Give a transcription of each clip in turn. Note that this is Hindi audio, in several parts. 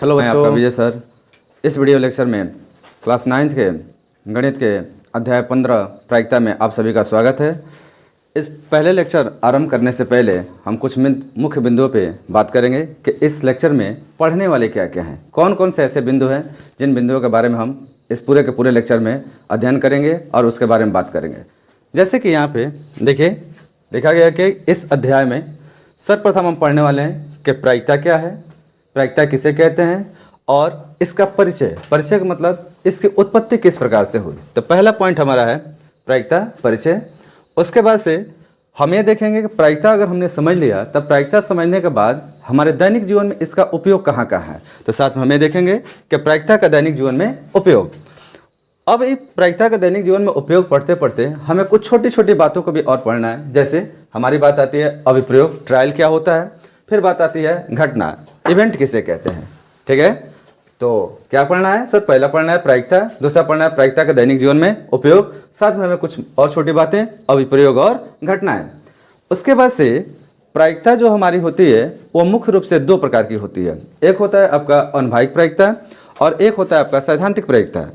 हेलो मैं बच्चों, आपका विजय सर। इस वीडियो लेक्चर में क्लास 9th के गणित के अध्याय 15 प्रायिकता में आप सभी का स्वागत है। इस पहले लेक्चर आरंभ करने से पहले हम कुछ मुख्य बिंदुओं पे बात करेंगे कि इस लेक्चर में पढ़ने वाले क्या क्या हैं, कौन कौन से ऐसे बिंदु हैं जिन बिंदुओं के बारे में हम इस पूरे के पूरे लेक्चर में अध्ययन करेंगे और उसके बारे में बात करेंगे। जैसे कि यहाँ पे देखिए देखा गया कि इस अध्याय में सर्वप्रथम हम पढ़ने वाले हैं कि प्रायिकता क्या है, प्रायिकता किसे कहते हैं और इसका परिचय का मतलब इसकी उत्पत्ति किस प्रकार से हुई। तो पहला पॉइंट हमारा है प्रायिकता परिचय। उसके बाद से हम ये देखेंगे कि प्रायिकता अगर हमने समझ लिया तब प्रायिकता समझने के बाद हमारे दैनिक जीवन में इसका उपयोग कहाँ कहाँ है, तो साथ में हमें देखेंगे कि प्रायिकता का दैनिक जीवन में उपयोग। अब इस प्रायिकता का दैनिक जीवन में उपयोग पढ़ते पढ़ते हमें कुछ छोटी छोटी बातों को भी और पढ़ना है। जैसे हमारी बात आती है अभिप्रयोग, ट्रायल क्या होता है, फिर बात आती है घटना, इवेंट किसे कहते हैं। ठीक है, तो क्या पढ़ना है सर? पहला पढ़ना है प्रायिकता, दूसरा पढ़ना है प्रायिकता का दैनिक जीवन में उपयोग, साथ में हमें कुछ और छोटी बातें अभिप्रयोग और घटनाएं। उसके बाद से प्रायिकता जो हमारी होती है वो मुख्य रूप से दो प्रकार की होती है। एक होता है आपका अनुभाविक प्रायिकता और एक होता है आपका सैद्धांतिक प्रायिकता।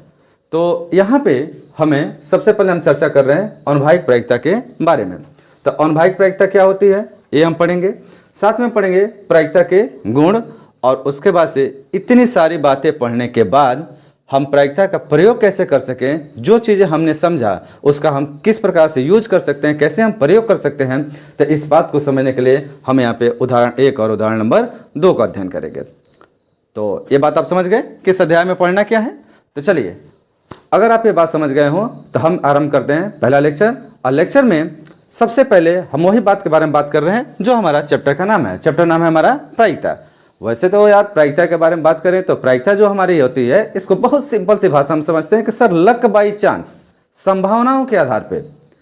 तो यहाँ पे हमें सबसे पहले हम चर्चा कर रहे हैं अनुभाविक प्रायिकता के बारे में। तो अनुभाविक प्रायिकता क्या होती है ये हम पढ़ेंगे, साथ में पढ़ेंगे प्रायिकता के गुण, और उसके बाद से इतनी सारी बातें पढ़ने के बाद हम प्रायिकता का प्रयोग कैसे कर सकें, जो चीज़ें हमने समझा उसका हम किस प्रकार से यूज कर सकते हैं, कैसे हम प्रयोग कर सकते हैं। तो इस बात को समझने के लिए हम यहाँ पे उदाहरण 1 और उदाहरण नंबर 2 का अध्ययन करेंगे। तो ये बात आप समझ गए किस अध्याय में पढ़ना क्या है। तो चलिए, अगर आप ये बात समझ गए हो तो हम आरंभ करते हैं पहला लेक्चर। और लेक्चर में सबसे पहले हम वही बात के बारे में बात कर रहे हैं जो हमारा चैप्टर का नाम है। चैप्टर नाम है हमारा प्रायिकता। वैसे तो यार प्रायिकता के बारे में बात करें तो प्रायिकता जो हमारी होती है इसको बहुत सिंपल सी भाषा हम समझते हैं कि सर लक बाई चांस, संभावनाओं के आधार पे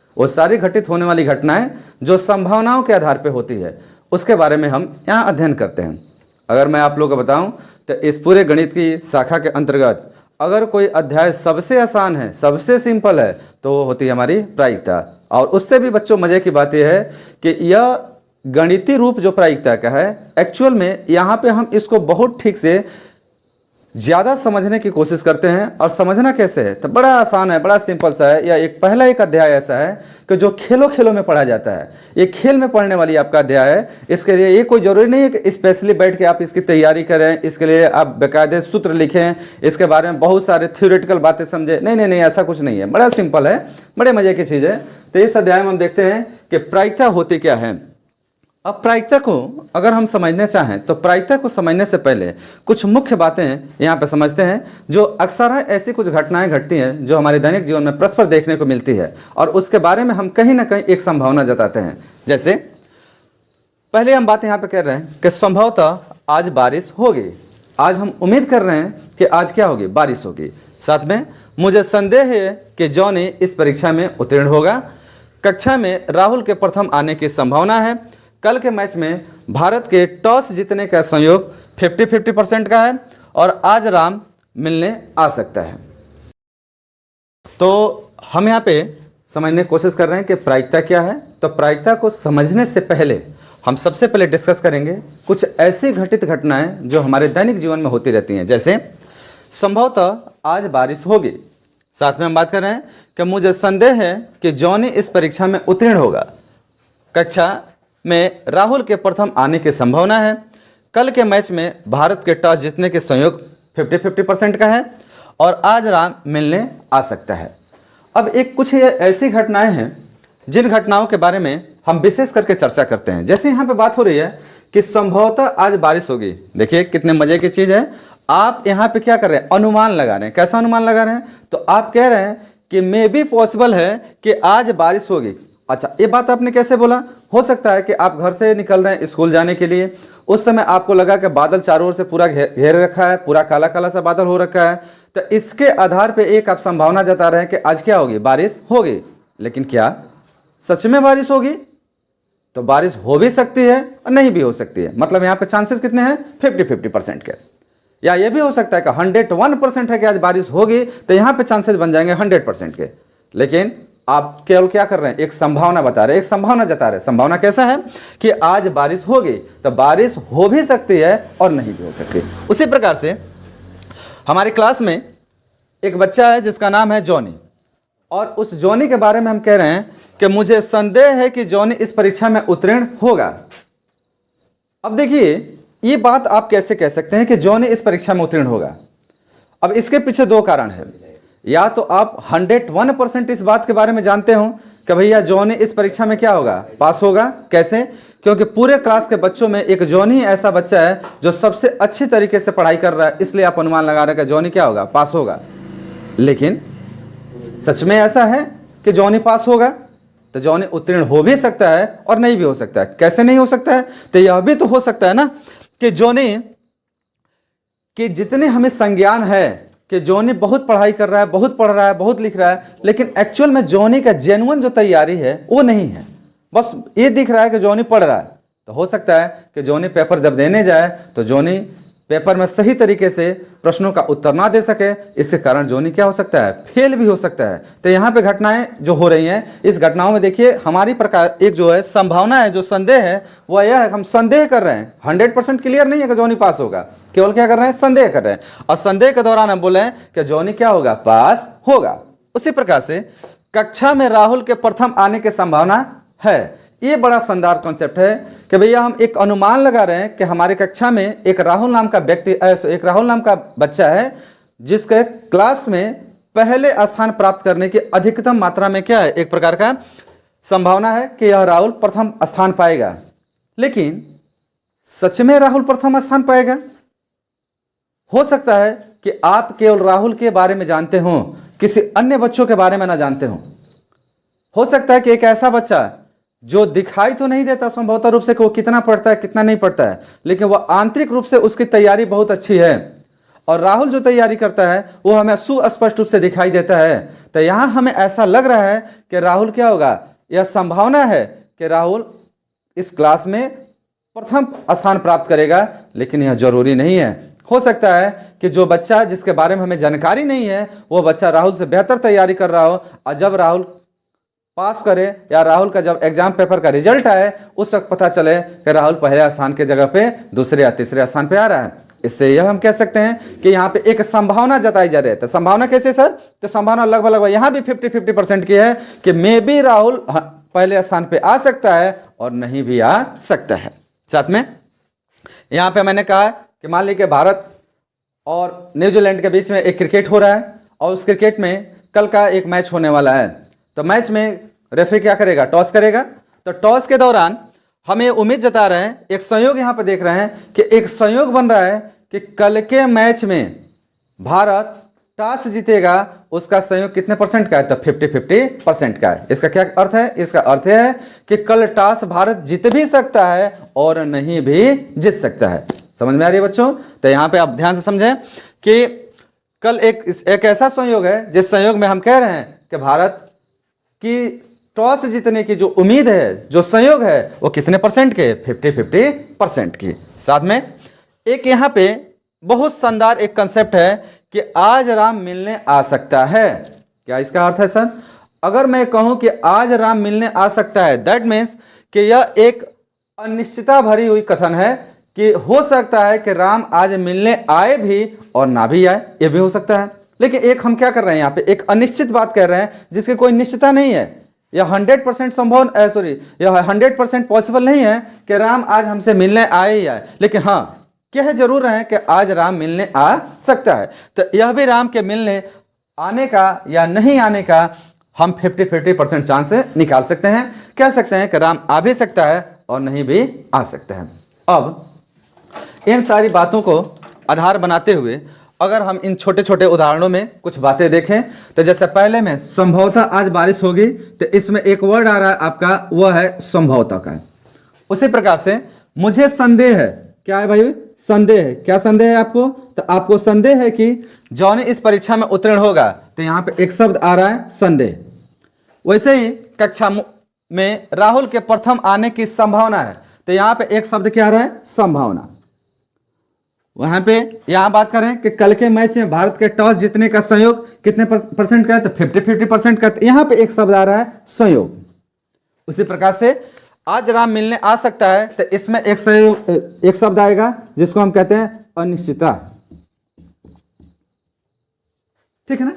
वो सारी घटित होने वाली घटनाएं जो संभावनाओं के आधार पे होती है उसके बारे में हम यहाँ अध्ययन करते हैं। अगर मैं आप लोगों को बताऊं तो इस पूरे गणित की शाखा के अंतर्गत अगर कोई अध्याय सबसे आसान है, सबसे सिंपल है, तो वो होती है हमारी प्रायिकता। और उससे भी बच्चों मज़े की बात यह है कि यह गणितीय रूप जो प्रायिकता का है एक्चुअल में यहाँ पे हम इसको बहुत ठीक से ज़्यादा समझने की कोशिश करते हैं। और समझना कैसे है तो बड़ा आसान है, बड़ा सिंपल सा है। या एक पहला एक अध्याय ऐसा है कि जो खेलों खेलों में पढ़ा जाता है, ये खेल में पढ़ने वाली आपका अध्याय है। इसके लिए ये कोई ज़रूरी नहीं है कि स्पेशली बैठ के आप इसकी तैयारी करें, इसके लिए आप बेकायदे सूत्र लिखें, इसके बारे में बहुत सारे थ्योरेटिकल बातें समझें। नहीं नहीं नहीं, ऐसा कुछ नहीं है, बड़ा सिंपल है, बड़े मज़े की चीज़ है। तो इस अध्याय में हम देखते हैं कि प्रायिकता होती क्या है। अब प्रायिकता को अगर हम समझना चाहें तो प्रायिकता को समझने से पहले कुछ मुख्य बातें यहाँ पे समझते हैं जो अक्सर ऐसी कुछ घटनाएं घटती हैं जो हमारे दैनिक जीवन में परस्पर देखने को मिलती है और उसके बारे में हम कहीं ना कहीं एक संभावना जताते हैं। जैसे पहले हम बात यहाँ पे कर रहे हैं कि संभवतः आज बारिश होगी। आज हम उम्मीद कर रहे हैं कि आज क्या होगी, बारिश होगी। साथ में मुझे संदेह है कि जॉनी इस परीक्षा में उत्तीर्ण होगा। कक्षा में राहुल के प्रथम आने की संभावना है। कल के मैच में भारत के टॉस जीतने का संयोग 50-50% का है और आज राम मिलने आ सकता है। तो हम यहाँ पे समझने की कोशिश कर रहे हैं कि प्रायिकता क्या है। तो प्रायिकता को समझने से पहले हम सबसे पहले डिस्कस करेंगे कुछ ऐसी घटित घटनाएं जो हमारे दैनिक जीवन में होती रहती हैं। जैसे संभवतः आज बारिश होगी। साथ में हम बात कर रहे हैं कि मुझे संदेह है कि जॉनी इस परीक्षा में उत्तीर्ण होगा। कक्षा में राहुल के प्रथम आने की संभावना है। कल के मैच में भारत के टॉस जीतने के संयोग 50-50% का है और आज राम मिलने आ सकता है। अब एक कुछ ऐसी घटनाएं हैं जिन घटनाओं के बारे में हम विशेष करके चर्चा करते हैं। जैसे यहाँ पे बात हो रही है कि संभवतः आज बारिश होगी। देखिए कितने मजे की चीज़ है। आप यहाँ पे क्या कर रहे हैं, अनुमान लगा रहे हैं। कैसा अनुमान लगा रहे हैं, तो आप कह रहे हैं कि मे बी पॉसिबल है कि आज बारिश होगी। अच्छा, ये बात आपने कैसे बोला? हो सकता है कि आप घर से निकल रहे हैं स्कूल जाने के लिए, उस समय आपको लगा कि बादल चारों ओर से पूरा घेर रखा है, पूरा काला काला सा बादल हो रखा है। तो इसके आधार पे एक आप संभावना जता रहे हैं कि आज क्या होगी, बारिश होगी। लेकिन क्या सच में बारिश होगी? तो बारिश हो भी सकती है और नहीं भी हो सकती है। मतलब यहाँ पे चांसेस कितने हैं, 50-50% के। या ये भी हो सकता है कि 101% है कि आज बारिश होगी, तो यहाँ पे चांसेस बन जाएंगे 100% के। लेकिन आप केवल क्या कर रहे हैं, एक संभावना बता रहे हैं, एक संभावना जता रहे हैं। संभावना कैसा है कि आज बारिश होगी, तो बारिश हो भी सकती है और नहीं भी हो सकती। उसी प्रकार से हमारी क्लास में एक बच्चा है जिसका नाम है जॉनी, और उस जॉनी के बारे में हम कह रहे हैं कि मुझे संदेह है कि जॉनी इस परीक्षा में उत्तीर्ण होगा। अब देखिए, ये बात आप कैसे कह सकते हैं कि जॉनी इस परीक्षा में उत्तीर्ण होगा? अब इसके पीछे दो कारण है। या तो आप 101% इस बात के बारे में जानते हो कि भैया जॉनी इस परीक्षा में क्या होगा, पास होगा। कैसे? क्योंकि पूरे क्लास के बच्चों में एक जॉनी ऐसा बच्चा है जो सबसे अच्छी तरीके से पढ़ाई कर रहा है, इसलिए आप अनुमान लगा रहे हैं कि जॉनी क्या होगा, पास होगा। लेकिन सच में ऐसा है कि जॉनी पास होगा? तो जॉनी उत्तीर्ण हो भी सकता है और नहीं भी हो सकता है। कैसे नहीं हो सकता है? तो यह भी तो हो सकता है ना कि जॉनी कि जितने हमें संज्ञान है कि जॉनी बहुत पढ़ाई कर रहा है, बहुत पढ़ रहा है, बहुत लिख रहा है, लेकिन एक्चुअल में जॉनी का जेन्युइन जो तैयारी है वो नहीं है। बस ये दिख रहा है कि जॉनी पढ़ रहा है। तो हो सकता है कि जॉनी पेपर जब देने जाए तो जॉनी पेपर में सही तरीके से प्रश्नों का उत्तर ना दे सके, इसके कारण जॉनी क्या हो सकता है, फेल भी हो सकता है। तो यहाँ पे घटनाएं जो हो रही हैं, इस घटनाओं में देखिए हमारी प्रकार एक जो है संभावना है, जो संदेह है वह यह है, हम संदेह कर रहे हैं। 100% क्लियर नहीं है कि जॉनी पास होगा, केवल क्या कर रहे हैं, संदेह कर रहे हैं। और संदेह के दौरान हम बोले कि जॉनी क्या होगा, पास होगा। उसी प्रकार से कक्षा में राहुल के प्रथम आने की संभावना है। ये बड़ा शानदार कॉन्सेप्ट है कि भैया हम एक अनुमान लगा रहे हैं कि हमारे कक्षा में एक राहुल नाम का व्यक्ति, एक राहुल नाम का बच्चा है जिसके क्लास में पहले स्थान प्राप्त करने की अधिकतम मात्रा में क्या है, एक प्रकार का संभावना है कि यह राहुल प्रथम स्थान पाएगा। लेकिन सच में राहुल प्रथम स्थान पाएगा? हो सकता है कि आप केवल राहुल के बारे में जानते हो, किसी अन्य बच्चों के बारे में ना जानते हो सकता है कि एक ऐसा बच्चा जो दिखाई तो नहीं देता संभवतः रूप से कि वो कितना पढ़ता है, कितना नहीं पढ़ता है, लेकिन वह आंतरिक रूप से उसकी तैयारी बहुत अच्छी है। और राहुल जो तैयारी करता है वो हमें सुस्पष्ट रूप से दिखाई देता है। तो यहाँ हमें ऐसा लग रहा है कि राहुल क्या होगा, यह संभावना है कि राहुल इस क्लास में प्रथम स्थान प्राप्त करेगा, लेकिन यह जरूरी नहीं है। हो सकता है कि जो बच्चा जिसके बारे में हमें जानकारी नहीं है वो बच्चा राहुल से बेहतर तैयारी कर रहा हो, और जब राहुल पास करे या राहुल का जब एग्जाम पेपर का रिजल्ट आए उस वक्त पता चले कि राहुल पहले स्थान की जगह पे दूसरे या तीसरे स्थान पे आ रहा है। इससे यह हम कह सकते हैं कि यहाँ पे एक संभावना जताई जा रही है। तो संभावना कैसे सर? तो संभावना लगभग यहाँ भी 50-50% की है कि मे भी राहुल पहले स्थान पे आ सकता है और नहीं भी आ सकता है। साथ में यहाँ पे मैंने कहा कि मान लीजिए भारत और न्यूजीलैंड के बीच में एक क्रिकेट हो रहा है, और उस क्रिकेट में कल का एक मैच होने वाला है। तो मैच में रेफरी क्या करेगा, टॉस करेगा। तो टॉस के दौरान हमें उम्मीद जता रहे हैं, एक संयोग यहाँ पर देख रहे हैं कि एक संयोग बन रहा है कि कल के मैच में भारत टॉस जीतेगा, उसका संयोग कितने परसेंट का है, तो 50-50% का है। इसका क्या अर्थ है? इसका अर्थ है कि कल टॉस भारत जीत भी सकता है और नहीं भी जीत सकता है। समझ में आ रही है बच्चों? तो यहाँ पे आप ध्यान से समझें कि कल एक ऐसा संयोग है जिस संयोग में हम कह रहे हैं कि भारत की टॉस जीतने की जो उम्मीद है, जो संयोग है, वो कितने परसेंट के, 50-50% की। साथ में एक यहाँ पे बहुत शानदार एक कंसेप्ट है कि आज राम मिलने आ सकता है। क्या इसका अर्थ है सर? अगर मैं कहूँ कि आज राम मिलने आ सकता है, दैट मीन्स कि यह एक अनिश्चितता भरी हुई कथन है कि हो सकता है कि राम आज मिलने आए भी और ना भी आए, ये भी हो सकता है। लेकिन एक हम क्या कर रहे हैं, यहाँ पे एक अनिश्चित बात कह रहे हैं जिसकी कोई निश्चितता नहीं है। यह 100% संभव यह 100% पॉसिबल नहीं है कि राम आज हमसे मिलने आए ही आए, लेकिन हाँ कह जरूर रहे हैं कि आज राम मिलने आ सकता है। तो यह भी राम के मिलने आने का या नहीं आने का हम 50-50% चांस निकाल सकते हैं। कह सकते हैं कि राम आ भी सकता है और नहीं भी आ सकता है। अब इन सारी बातों को आधार बनाते हुए अगर हम इन छोटे छोटे उदाहरणों में कुछ बातें देखें, तो जैसे पहले में संभवतः आज बारिश होगी, तो इसमें एक वर्ड आ रहा है आपका, वह है संभवतः का। उसी प्रकार से मुझे संदेह है, क्या है भाई, संदेह है। क्या संदेह है आपको? तो आपको संदेह है कि जॉनी इस परीक्षा में उत्तीर्ण होगा, तो यहाँ पे एक शब्द आ रहा है संदेह। वैसे ही कक्षा में राहुल के प्रथम आने की संभावना है, तो यहाँ पे एक शब्द क्या आ रहा है, संभावना। वहां पे यहां बात करें कि कल के मैच में भारत के टॉस जीतने का संयोग कितने परसेंट का है, तो 50-50% का। यहां पे एक शब्द आ रहा है संयोग। उसी प्रकार से आज राम मिलने आ सकता है, तो इसमें एक शब्द आएगा जिसको हम कहते हैं अनिश्चितता। ठीक है ना,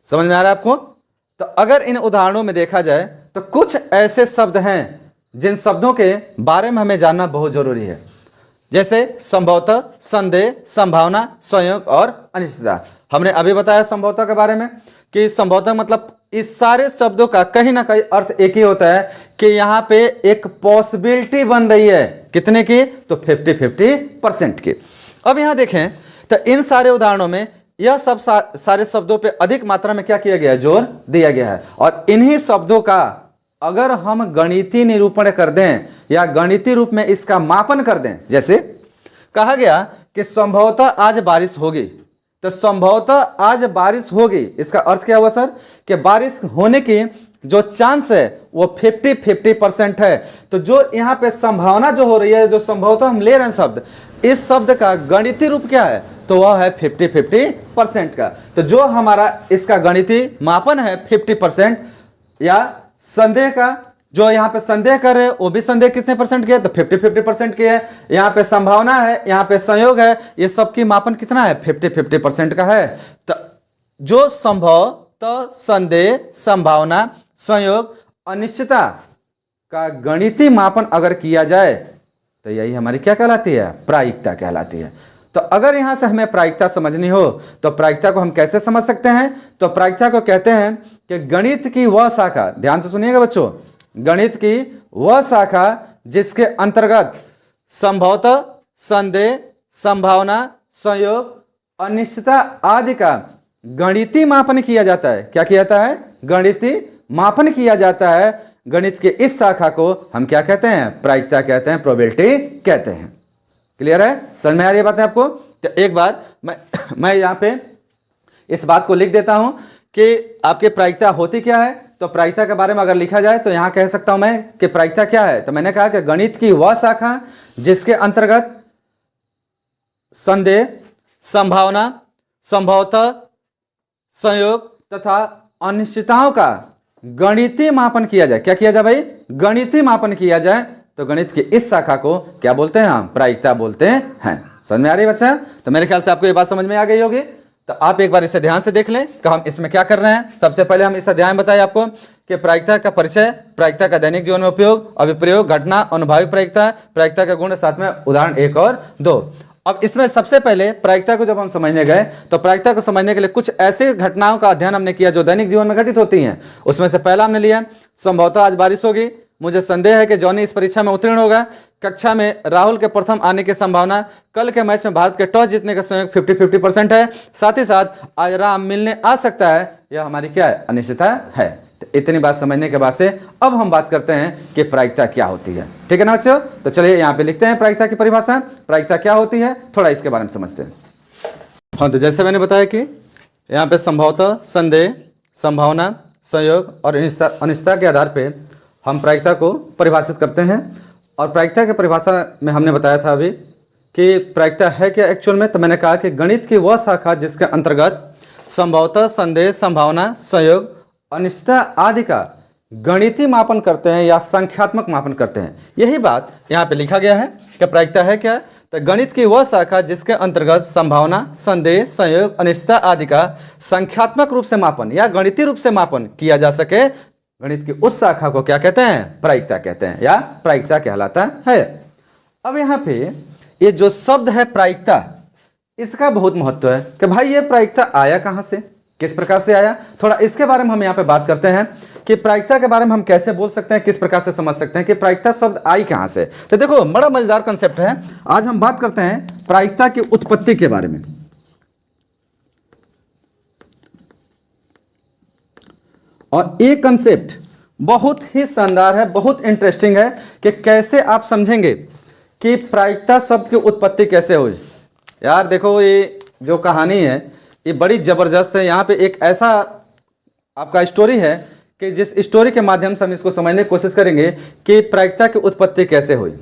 समझ में आ रहा है आपको। तो अगर इन उदाहरणों में देखा जाए तो कुछ ऐसे शब्द हैं जिन शब्दों के बारे में हमें जानना बहुत जरूरी है, जैसे संभवतः, संदेह, संभावना, संयोग और अनिश्चितता। हमने अभी बताया संभवतः के बारे में कि संभवतः मतलब इस सारे शब्दों का कहीं ना कहीं अर्थ एक ही होता है कि यहाँ पे एक पॉसिबिलिटी बन रही है, कितने की, तो 50-50% की। अब यहाँ देखें तो इन सारे उदाहरणों में यह सब सारे शब्दों पे अधिक मात्रा में क्या किया गया है, जोर दिया गया है। और इन्हीं शब्दों का अगर हम गणितीय निरूपण कर दें या गणितीय रूप में इसका मापन कर दें, जैसे कहा गया कि संभवतः आज बारिश होगी, तो संभवतः आज बारिश होगी, इसका अर्थ क्या हुआ सर, कि बारिश होने की जो चांस है वो 50-50% है। तो जो यहाँ पे संभावना जो हो रही है, जो संभवतः हम ले रहे हैं शब्द, इस शब्द का गणितीय रूप क्या है, तो वह है 50-50% का। तो जो हमारा इसका गणितीय मापन है 50%, या संदेह का जो यहाँ पे संदेह कर रहे हैं वो भी संदेह कितने परसेंट की है, तो 50-50% की है। यहाँ पे संभावना है, यहाँ पे संयोग है, ये सबकी मापन कितना है, 50-50% का है। तो जो संभव, तो संदेह, संभावना, संयोग, अनिश्चितता का गणितीय मापन अगर किया जाए तो यही हमारी क्या कहलाती है, प्रायिकता कहलाती है। तो अगर यहां से हमें प्रायिकता समझनी हो तो प्रायिकता को हम कैसे समझ सकते हैं, तो प्रायिकता को कहते हैं कि गणित की वह शाखा, ध्यान से सुनिएगा बच्चों, गणित की वह शाखा जिसके अंतर्गत संभवतः, संदेह, संभावना, संयोग, अनिश्चितता आदि का गणितीय मापन किया जाता है। क्या किया जाता है, गणितीय मापन किया जाता है। गणित के इस शाखा को हम क्या कहते हैं, प्रायिकता कहते हैं, प्रोबेबिलिटी कहते हैं। क्लियर है, समझ में आ रही है बात है आपको। तो एक बार मैं यहाँ पे इस बात को लिख देता हूं कि आपकी प्रायिकता होती क्या है। तो प्रायिकता के बारे में अगर लिखा जाए तो यहाँ कह सकता हूं मैं कि प्रायिकता क्या है, तो मैंने कहा कि गणित की वह शाखा जिसके अंतर्गत संदेह, संभावना, संभवतः, संयोग तथा अनिश्चितताओं का गणितीय मापन किया जाए। क्या किया जाए भाई, गणितीय मापन किया जाए। तो गणित की इस शाखा को क्या बोलते हैं, हम प्रायिकता बोलते हैं। समझ में आ रही है बच्चा। तो मेरे ख्याल से आपको ये बात समझ में आ गई होगी। तो आप एक बार इसे ध्यान से देख लें कि हम इसमें क्या कर रहे हैं। सबसे पहले हम इस अध्याय में बताएं आपको कि प्रायिकता का परिचय, प्रायिकता का दैनिक जीवन में उपयोग, अभिप्रयोग, घटना, अनुभाविक प्रायिकता, प्रायिकता का गुण, साथ में उदाहरण 1 और 2। अब इसमें सबसे पहले प्रायिकता को जब हम समझने गए तो प्रायिकता को समझने के लिए कुछ ऐसे घटनाओं का अध्ययन हमने किया जो दैनिक जीवन में घटित होती हैं। उसमें से पहला हमने लिया संभवतः आज बारिश होगी, मुझे संदेह है कि जॉनी इस परीक्षा में उत्तीर्ण होगा, कक्षा में राहुल के प्रथम आने की संभावना, कल के मैच में भारत के टॉस जीतने का संयोग 50-50% है, साथ ही साथ आज राम मिलने आ सकता है, यह हमारी क्या है, अनिश्चितता है। तो इतनी बात समझने के बाद से अब हम बात करते हैं कि प्रायिकता क्या होती है। ठीक है ना बच्चों, तो चलिए यहाँ पे लिखते हैं प्रायिकता की परिभाषा। प्रायिकता क्या होती है, थोड़ा इसके बारे में समझते हैं। हाँ, तो जैसे मैंने बताया कि यहाँ पे संभवतः, संदेह, संभावना, संयोग और अनिश्चितता के आधार पे हम प्रायिकता को परिभाषित करते हैं। और प्रायिकता की परिभाषा में हमने बताया था अभी कि प्रायिकता है क्या एक्चुअल में। तो मैंने कहा कि गणित की वह शाखा जिसके अंतर्गत संभवतः, संदेह, संभावना, संयोग, अनिश्चितता आदि का गणितीय मापन करते हैं या संख्यात्मक मापन करते हैं। यही बात यहाँ पे लिखा गया है कि प्रायिकता है क्या, तो गणित की वह शाखा जिसके अंतर्गत संभावना, संदेह, संयोग, अनिश्चितता आदि का संख्यात्मक रूप से मापन या गणितीय रूप से मापन किया जा सके, गणित की उस शाखा को क्या कहते हैं, प्रायिकता कहते हैं या प्रायिकता कहलाता है। अब यहाँ पे ये जो शब्द है प्रायिकता, इसका बहुत महत्व है कि भाई ये प्रायिकता आया कहाँ से, किस प्रकार से आया। थोड़ा इसके बारे में हम यहाँ पे बात करते हैं कि प्रायिकता के बारे में हम कैसे बोल सकते हैं, किस प्रकार से समझ सकते हैं कि प्रायिकता शब्द आई कहाँ से। तो देखो बड़ा मजेदार कंसेप्ट है। आज हम बात करते हैं प्रायिकता की उत्पत्ति के बारे में। और ये कंसेप्ट बहुत ही शानदार है, बहुत इंटरेस्टिंग है कि कैसे आप समझेंगे कि प्रायिकता शब्द की उत्पत्ति कैसे हुई। यार देखो ये जो कहानी है ये बड़ी ज़बरदस्त है। यहाँ पे एक ऐसा आपका स्टोरी है कि जिस स्टोरी के माध्यम से हम इसको समझने की कोशिश करेंगे कि प्रायिकता की उत्पत्ति कैसे हुई।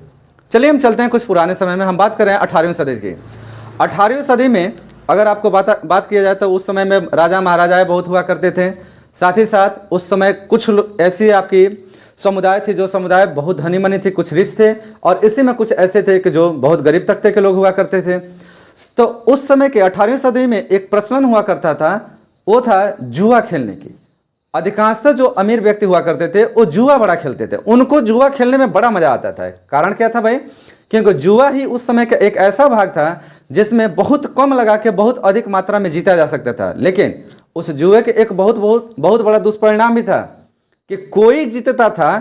चलिए हम चलते हैं कुछ पुराने समय में। हम बात कर रहे हैं 18वीं सदी की। 18वीं सदी में अगर आपको बात किया जाए तो उस समय में राजा महाराजाएं बहुत हुआ करते थे। साथ ही साथ उस समय कुछ ऐसी आपकी समुदाय थी जो समुदाय बहुत धनी मनी थी, कुछ रिच थे, और इसी में कुछ ऐसे थे कि जो बहुत गरीब तबके के लोग हुआ करते थे। तो उस समय के 18वीं सदी में एक प्रचलन हुआ करता था, वो था जुआ खेलने की। अधिकांशतः जो अमीर व्यक्ति हुआ करते थे वो जुआ बड़ा खेलते थे, उनको जुआ खेलने में बड़ा मजा आता था। कारण क्या था भाई? क्योंकि जुआ ही उस समय का एक ऐसा भाग था जिसमें बहुत कम लगा के बहुत अधिक मात्रा में जीता जा सकता था। लेकिन उस जुए के एक बहुत बड़ा दुष्परिणाम भी था कि कोई जीतता था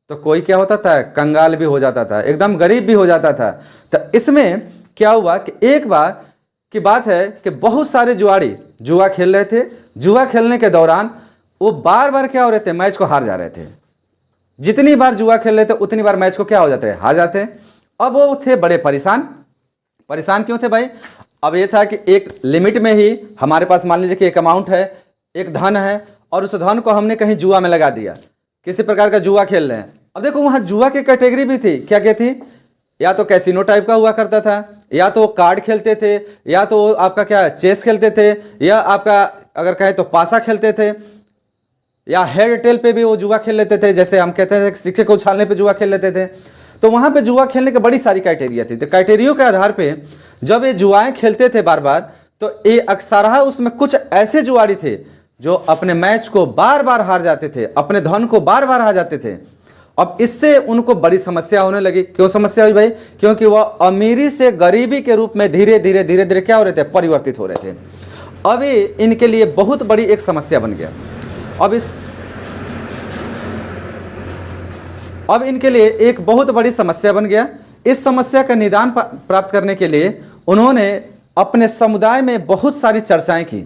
तो कोई क्या होता था, कंगाल भी हो जाता था, एकदम गरीब भी हो जाता था। तो इसमें क्या हुआ कि एक बार की बात है कि बहुत सारे जुआड़ी जुआ खेल रहे थे। जुआ खेलने के दौरान वो बार बार क्या हो रहे थे, मैच को हार जा रहे थे। जितनी बार जुआ खेल रहे थे उतनी बार मैच को क्या हो जाते, हार जाते। अब वो थे बड़े परेशान क्यों थे भाई? अब ये था कि एक लिमिट में ही हमारे पास मान लीजिए कि एक अमाउंट है, एक धन है, और उस धन को हमने कहीं जुआ में लगा दिया, किसी प्रकार का जुआ खेल रहे हैं। अब देखो वहाँ जुआ की कैटेगरी भी थी, क्या थी? या तो कैसीनो टाइप का हुआ करता था, या तो कार्ड खेलते थे, या तो आपका क्या चेस खेलते थे, या आपका अगर कहे तो पासा खेलते थे, या हेड टेल पे भी वो जुआ खेल लेते थे। जैसे हम कहते हैं सिक्के को उछालने पे जुआ खेल लेते थे। तो वहाँ पे जुआ खेलने की बड़ी सारी क्राइटेरिया थी। तो क्राइटेरियो के आधार पे जब ये जुआएं खेलते थे बार बार, तो ये अक्सरहा उसमें कुछ ऐसे जुआड़ी थे जो अपने मैच को बार बार हार जाते थे, अपने धन को बार बार हार जाते थे। अब इससे उनको बड़ी समस्या होने लगी। क्यों समस्या हुई भाई? क्योंकि वह अमीरी से गरीबी के रूप में धीरे धीरे क्या हो रहे थे, परिवर्तित हो रहे थे। अब ये इनके लिए बहुत बड़ी एक समस्या बन गया। अब इनके लिए एक बहुत बड़ी समस्या बन गया। इस समस्या का निदान प्राप्त करने के लिए उन्होंने अपने समुदाय में बहुत सारी चर्चाएं की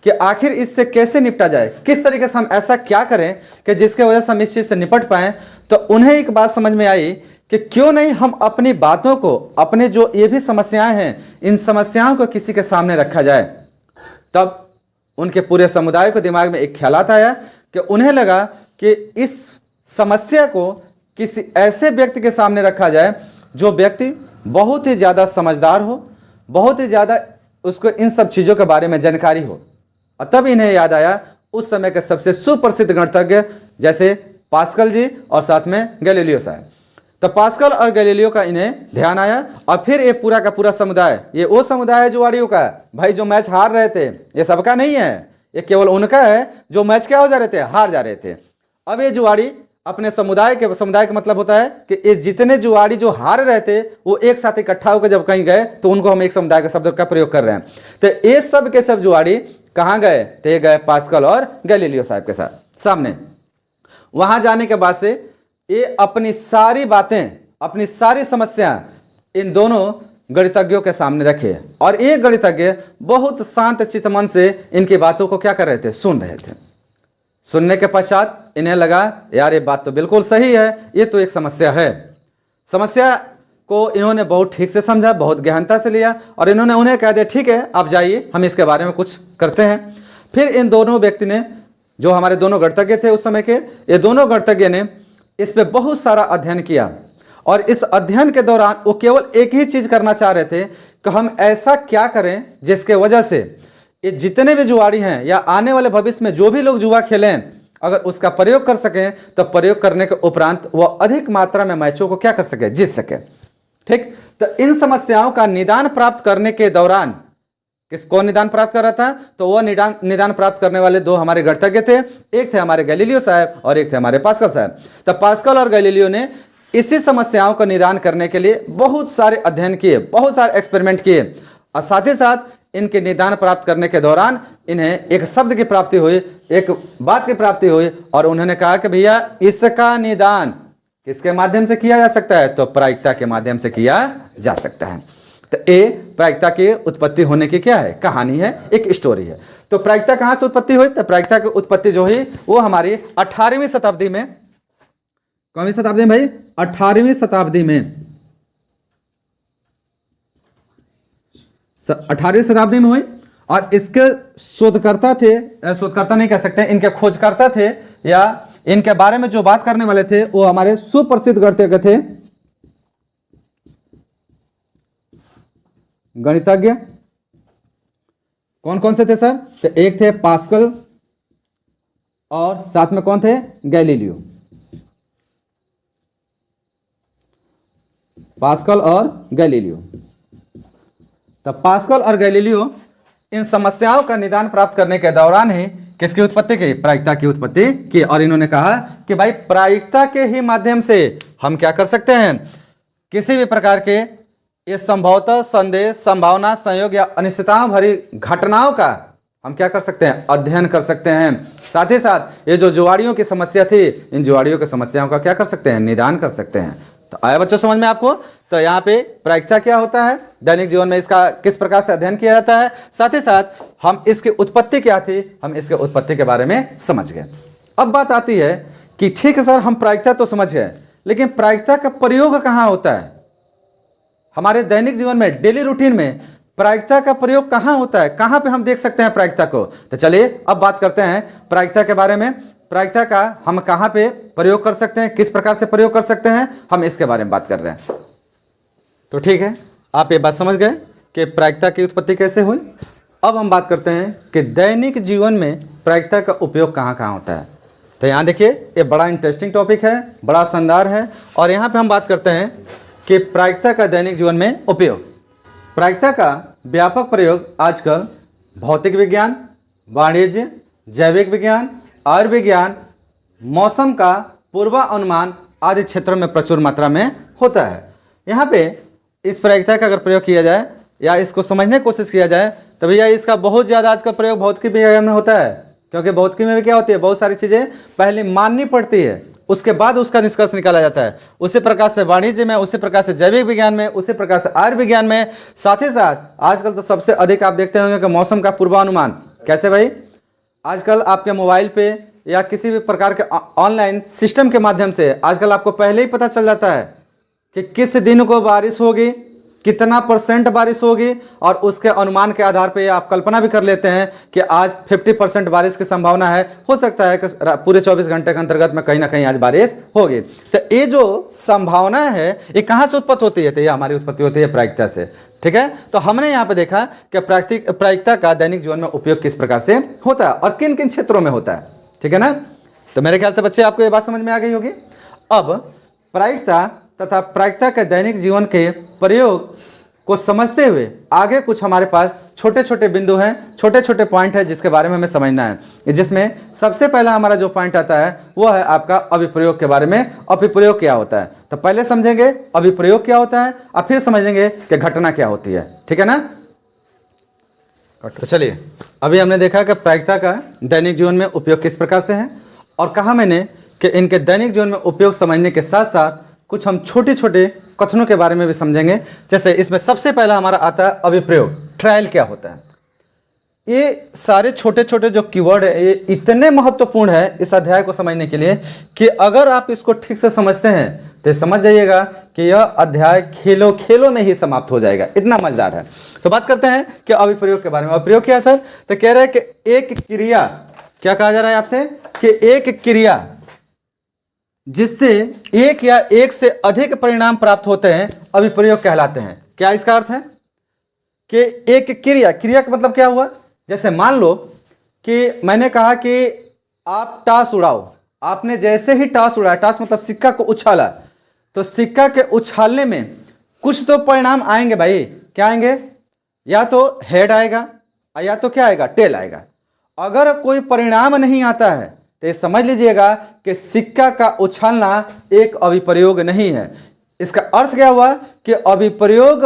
कि आखिर इससे कैसे निपटा जाए, किस तरीके से हम ऐसा क्या करें कि जिसके वजह से हम इस चीज़ से निपट पाएँ। तो उन्हें एक बात समझ में आई कि क्यों नहीं हम अपनी बातों को, अपने जो ये भी समस्याएं हैं, इन समस्याओं को किसी के सामने रखा जाए। तब उनके पूरे समुदाय को दिमाग में एक ख्यालात आया कि उन्हें लगा कि इस समस्या को किसी ऐसे व्यक्ति के सामने रखा जाए जो व्यक्ति बहुत ही ज़्यादा समझदार हो, बहुत ही ज़्यादा उसको इन सब चीज़ों के बारे में जानकारी हो। और तब इन्हें याद आया उस समय के सबसे सुप्रसिद्ध गणितज्ञ जैसे पास्कल जी और साथ में गैलीलियो साहब। तो पास्कल और गैलीलियो का इन्हें ध्यान आया, और फिर ये पूरा का पूरा समुदाय, ये वो समुदाय है जुआड़ियों का भाई, जो मैच हार रहे थे, ये सबका नहीं है, ये केवल उनका है जो मैच क्या हो जा रहे थे, हार जा रहे थे। अब ये जुआड़ी अपने समुदाय का मतलब होता है कि ये जितने जुआड़ी जो हार रहे थे वो एक साथ इकट्ठा होकर जब कहीं गए तो उनको हम एक समुदाय का शब्द का प्रयोग कर रहे हैं। तो ये सब के सब जुआड़ी कहाँ गए? तो ये गए पास्कल और गैलीलियो साहब के साथ सामने। वहां जाने के बाद से ये अपनी सारी बातें, अपनी सारी समस्या इन दोनों गणितज्ञों के सामने रखे, और ये गणितज्ञ बहुत शांत चित्त मन से इनकी बातों को क्या कर रहे थे, सुन रहे थे। सुनने के पश्चात इन्हें लगा यार ये बात तो बिल्कुल सही है, ये तो एक समस्या है। समस्या को इन्होंने बहुत ठीक से समझा, बहुत गहनता से लिया, और इन्होंने उन्हें कह दिया ठीक है आप जाइए, हम इसके बारे में कुछ करते हैं। फिर इन दोनों व्यक्ति ने, जो हमारे दोनों गणितज्ञ थे उस समय के, ये दोनों गणितज्ञ ने इस पे बहुत सारा अध्ययन किया, और इस अध्ययन के दौरान वो केवल एक ही चीज़ करना चाह रहे थे कि हम ऐसा क्या करें जिसके वजह से ये जितने भी जुआड़ी हैं या आने वाले भविष्य में जो भी लोग जुआ खेलें, अगर उसका प्रयोग कर सकें तो प्रयोग करने के उपरांत वह अधिक मात्रा में मैचों को क्या कर सके, जीत सके। ठीक, तो इन समस्याओं का निदान प्राप्त करने के दौरान किसको निदान प्राप्त कर रहा था? तो वह निदान प्राप्त करने वाले दो हमारे गणितज्ञ थे, एक थे हमारे गैलीलियो साहब और एक थे हमारे पास्कल साहब। तो पास्कल और गैलीलियो ने इसी समस्याओं का निदान करने के लिए बहुत सारे अध्ययन किए, बहुत सारे एक्सपेरिमेंट किए, और साथ ही साथ इनके निदान प्राप्त करने के दौरान इन्हें एक शब्द की प्राप्ति हुई, एक बात की प्राप्ति हुई, और उन्होंने कहा कि भैया इसका निदान किसके माध्यम से किया जा सकता है? तो प्रायिकता के माध्यम से किया जा सकता है। तो ये प्रायिकता की उत्पत्ति होने की क्या है, कहानी है, एक स्टोरी है। तो प्रायिकता कहाँ से उत्पत्ति हुई? तो प्रायिकता की उत्पत्ति जो हुई वो हमारी 18वीं शताब्दी में, कौन सी शताब्दी में भाई? 18वीं शताब्दी में, 18वीं शताब्दी में हुई। और इसके शोधकर्ता थे, शोधकर्ता नहीं कह सकते, इनके खोजकर्ता थे या इनके बारे में जो बात करने वाले थे वो हमारे सुप्रसिद्ध गणितज्ञ थे, गणितज्ञ कौन कौन से थे सर? तो एक थे पास्कल और साथ में कौन थे? गैलीलियो। पास्कल और गैलीलियो। तो पास्कल और गैलीलियो इन समस्याओं का निदान प्राप्त करने के दौरान ही किसकी उत्पत्ति की? प्रायिकता की उत्पत्ति की। और इन्होंने कहा कि भाई प्रायिकता के ही माध्यम से हम क्या कर सकते हैं? किसी भी प्रकार के ये संभवतः, संदेह, संभावना, संयोग या अनिश्चितताओं भरी घटनाओं का हम क्या कर सकते हैं? अध्ययन कर सकते हैं। साथ ही साथ ये जो जुआड़ियों की समस्या थी, इन जुआड़ियों की समस्याओं का क्या कर सकते हैं? निदान कर सकते हैं। तो आया बच्चों समझ में आपको? तो यहाँ पे प्रायिकता क्या होता है, दैनिक जीवन में इसका किस प्रकार से अध्ययन किया जाता है, साथ ही साथ हम इसकी उत्पत्ति क्या थी, हम इसके उत्पत्ति के बारे में समझ गए। अब बात आती है कि ठीक है सर, हम प्रायिकता तो समझ गए, लेकिन प्रायिकता का प्रयोग कहाँ होता है? हमारे दैनिक जीवन में, डेली रूटीन में प्रायिकता का प्रयोग कहाँ होता है? कहाँ पे हम देख सकते हैं प्रायिकता को? तो चलिए अब बात करते हैं प्रायिकता के बारे में। प्रायिकता का हम कहाँ पे प्रयोग कर सकते हैं, किस प्रकार से प्रयोग कर सकते हैं, हम इसके बारे में बात कर रहे हैं। तो ठीक है, आप ये बात समझ गए कि प्रायिकता की उत्पत्ति कैसे हुई। अब हम बात करते हैं कि दैनिक जीवन में प्रायिकता का उपयोग कहाँ कहाँ होता है। तो यहाँ देखिए, ये बड़ा इंटरेस्टिंग टॉपिक है, बड़ा शानदार है। और यहाँ पे हम बात करते हैं कि प्रायिकता का दैनिक जीवन में उपयोग। प्रायिकता का व्यापक प्रयोग आजकल भौतिक विज्ञान, वाणिज्य, जैविक विज्ञान, आयुर्विज्ञान, मौसम का पूर्वानुमान आदि क्षेत्रों में प्रचुर मात्रा में होता है। यहाँ पे इस प्रायिकता का अगर प्रयोग किया जाए या इसको समझने की कोशिश किया जाए तो भैया इसका बहुत ज़्यादा आज का प्रयोग भौतिकी विज्ञान में होता है। क्योंकि भौतिकी में भी क्या होती है, बहुत सारी चीज़ें पहले माननी पड़ती है, उसके बाद उसका निष्कर्ष निकाला जाता है। उसी प्रकार से वाणिज्य में, उसी प्रकार से जैविक विज्ञान में, उसी प्रकार से आयुर्विज्ञान में। साथ ही साथ आजकल तो सबसे अधिक आप देखते होंगे कि मौसम का पूर्वानुमान। कैसे भाई? आजकल आपके मोबाइल पे या किसी भी प्रकार के ऑनलाइन सिस्टम के माध्यम से आजकल आपको पहले ही पता चल जाता है कि किस दिन को बारिश होगी, कितना % बारिश होगी, और उसके अनुमान के आधार पे आप कल्पना भी कर लेते हैं कि आज 50% बारिश की संभावना है। हो सकता है कि पूरे 24 घंटे के अंतर्गत में कहीं ना कहीं आज बारिश होगी। तो ये जो संभावना है ये कहाँ से उत्पत्ति होती है? तो ये हमारी उत्पत्ति होती है प्रायिकता से। ठीक है, तो हमने यहाँ पे देखा कि प्रायिकता का दैनिक जीवन में उपयोग किस प्रकार से होता है और किन किन क्षेत्रों में होता है। ठीक है ना? तो मेरे ख्याल से बच्चे आपको ये बात समझ में आ गई होगी। अब प्रायिकता तथा प्रायिकता के दैनिक जीवन के प्रयोग को समझते हुए आगे कुछ हमारे पास छोटे छोटे बिंदु हैं, छोटे छोटे पॉइंट है जिसके बारे में हमें समझना है। जिसमें सबसे पहला हमारा जो पॉइंट आता है वो है आपका अभिप्रयोग के बारे में। अभिप्रयोग क्या होता है? तो पहले समझेंगे अभिप्रयोग क्या होता है और फिर समझेंगे कि घटना क्या होती है। ठीक है ना? तो चलिए, अभी हमने देखा कि प्रायिकता का दैनिक जीवन में उपयोग किस प्रकार से है, और कहा मैंने कि इनके दैनिक जीवन में उपयोग समझने के साथ साथ कुछ हम छोटे छोटे कथनों के बारे में भी समझेंगे। जैसे इसमें सबसे पहला हमारा आता है अभिप्रयोग। ट्रायल क्या होता है? ये सारे छोटे छोटे जो कीवर्ड है ये इतने महत्वपूर्ण है इस अध्याय को समझने के लिए कि अगर आप इसको ठीक से समझते हैं तो समझ जाइएगा कि यह अध्याय खेलों खेलों में ही समाप्त हो जाएगा, इतना मजेदार है। तो बात करते हैं कि अभिप्रयोग के बारे में। अभिप्रयोग क्या है सर? तो कह रहे हैं कि एक क्रिया, क्या कहा जा रहा है आपसे कि एक क्रिया जिससे एक या एक से अधिक परिणाम प्राप्त होते हैं अभिप्रयोग कहलाते हैं। क्या इसका अर्थ है कि एक क्रिया, क्रिया का मतलब क्या हुआ? जैसे मान लो कि मैंने कहा कि आप टास उड़ाओ, आपने जैसे ही टास उड़ाया, टास मतलब सिक्का को उछाला, तो सिक्का के उछालने में कुछ तो परिणाम आएंगे भाई। क्या आएंगे? या तो हेड आएगा या तो क्या आएगा? टेल आएगा। अगर कोई परिणाम नहीं आता है तो ये समझ लीजिएगा कि सिक्का का उछालना एक अभिप्रयोग नहीं है। इसका अर्थ क्या हुआ कि अभिप्रयोग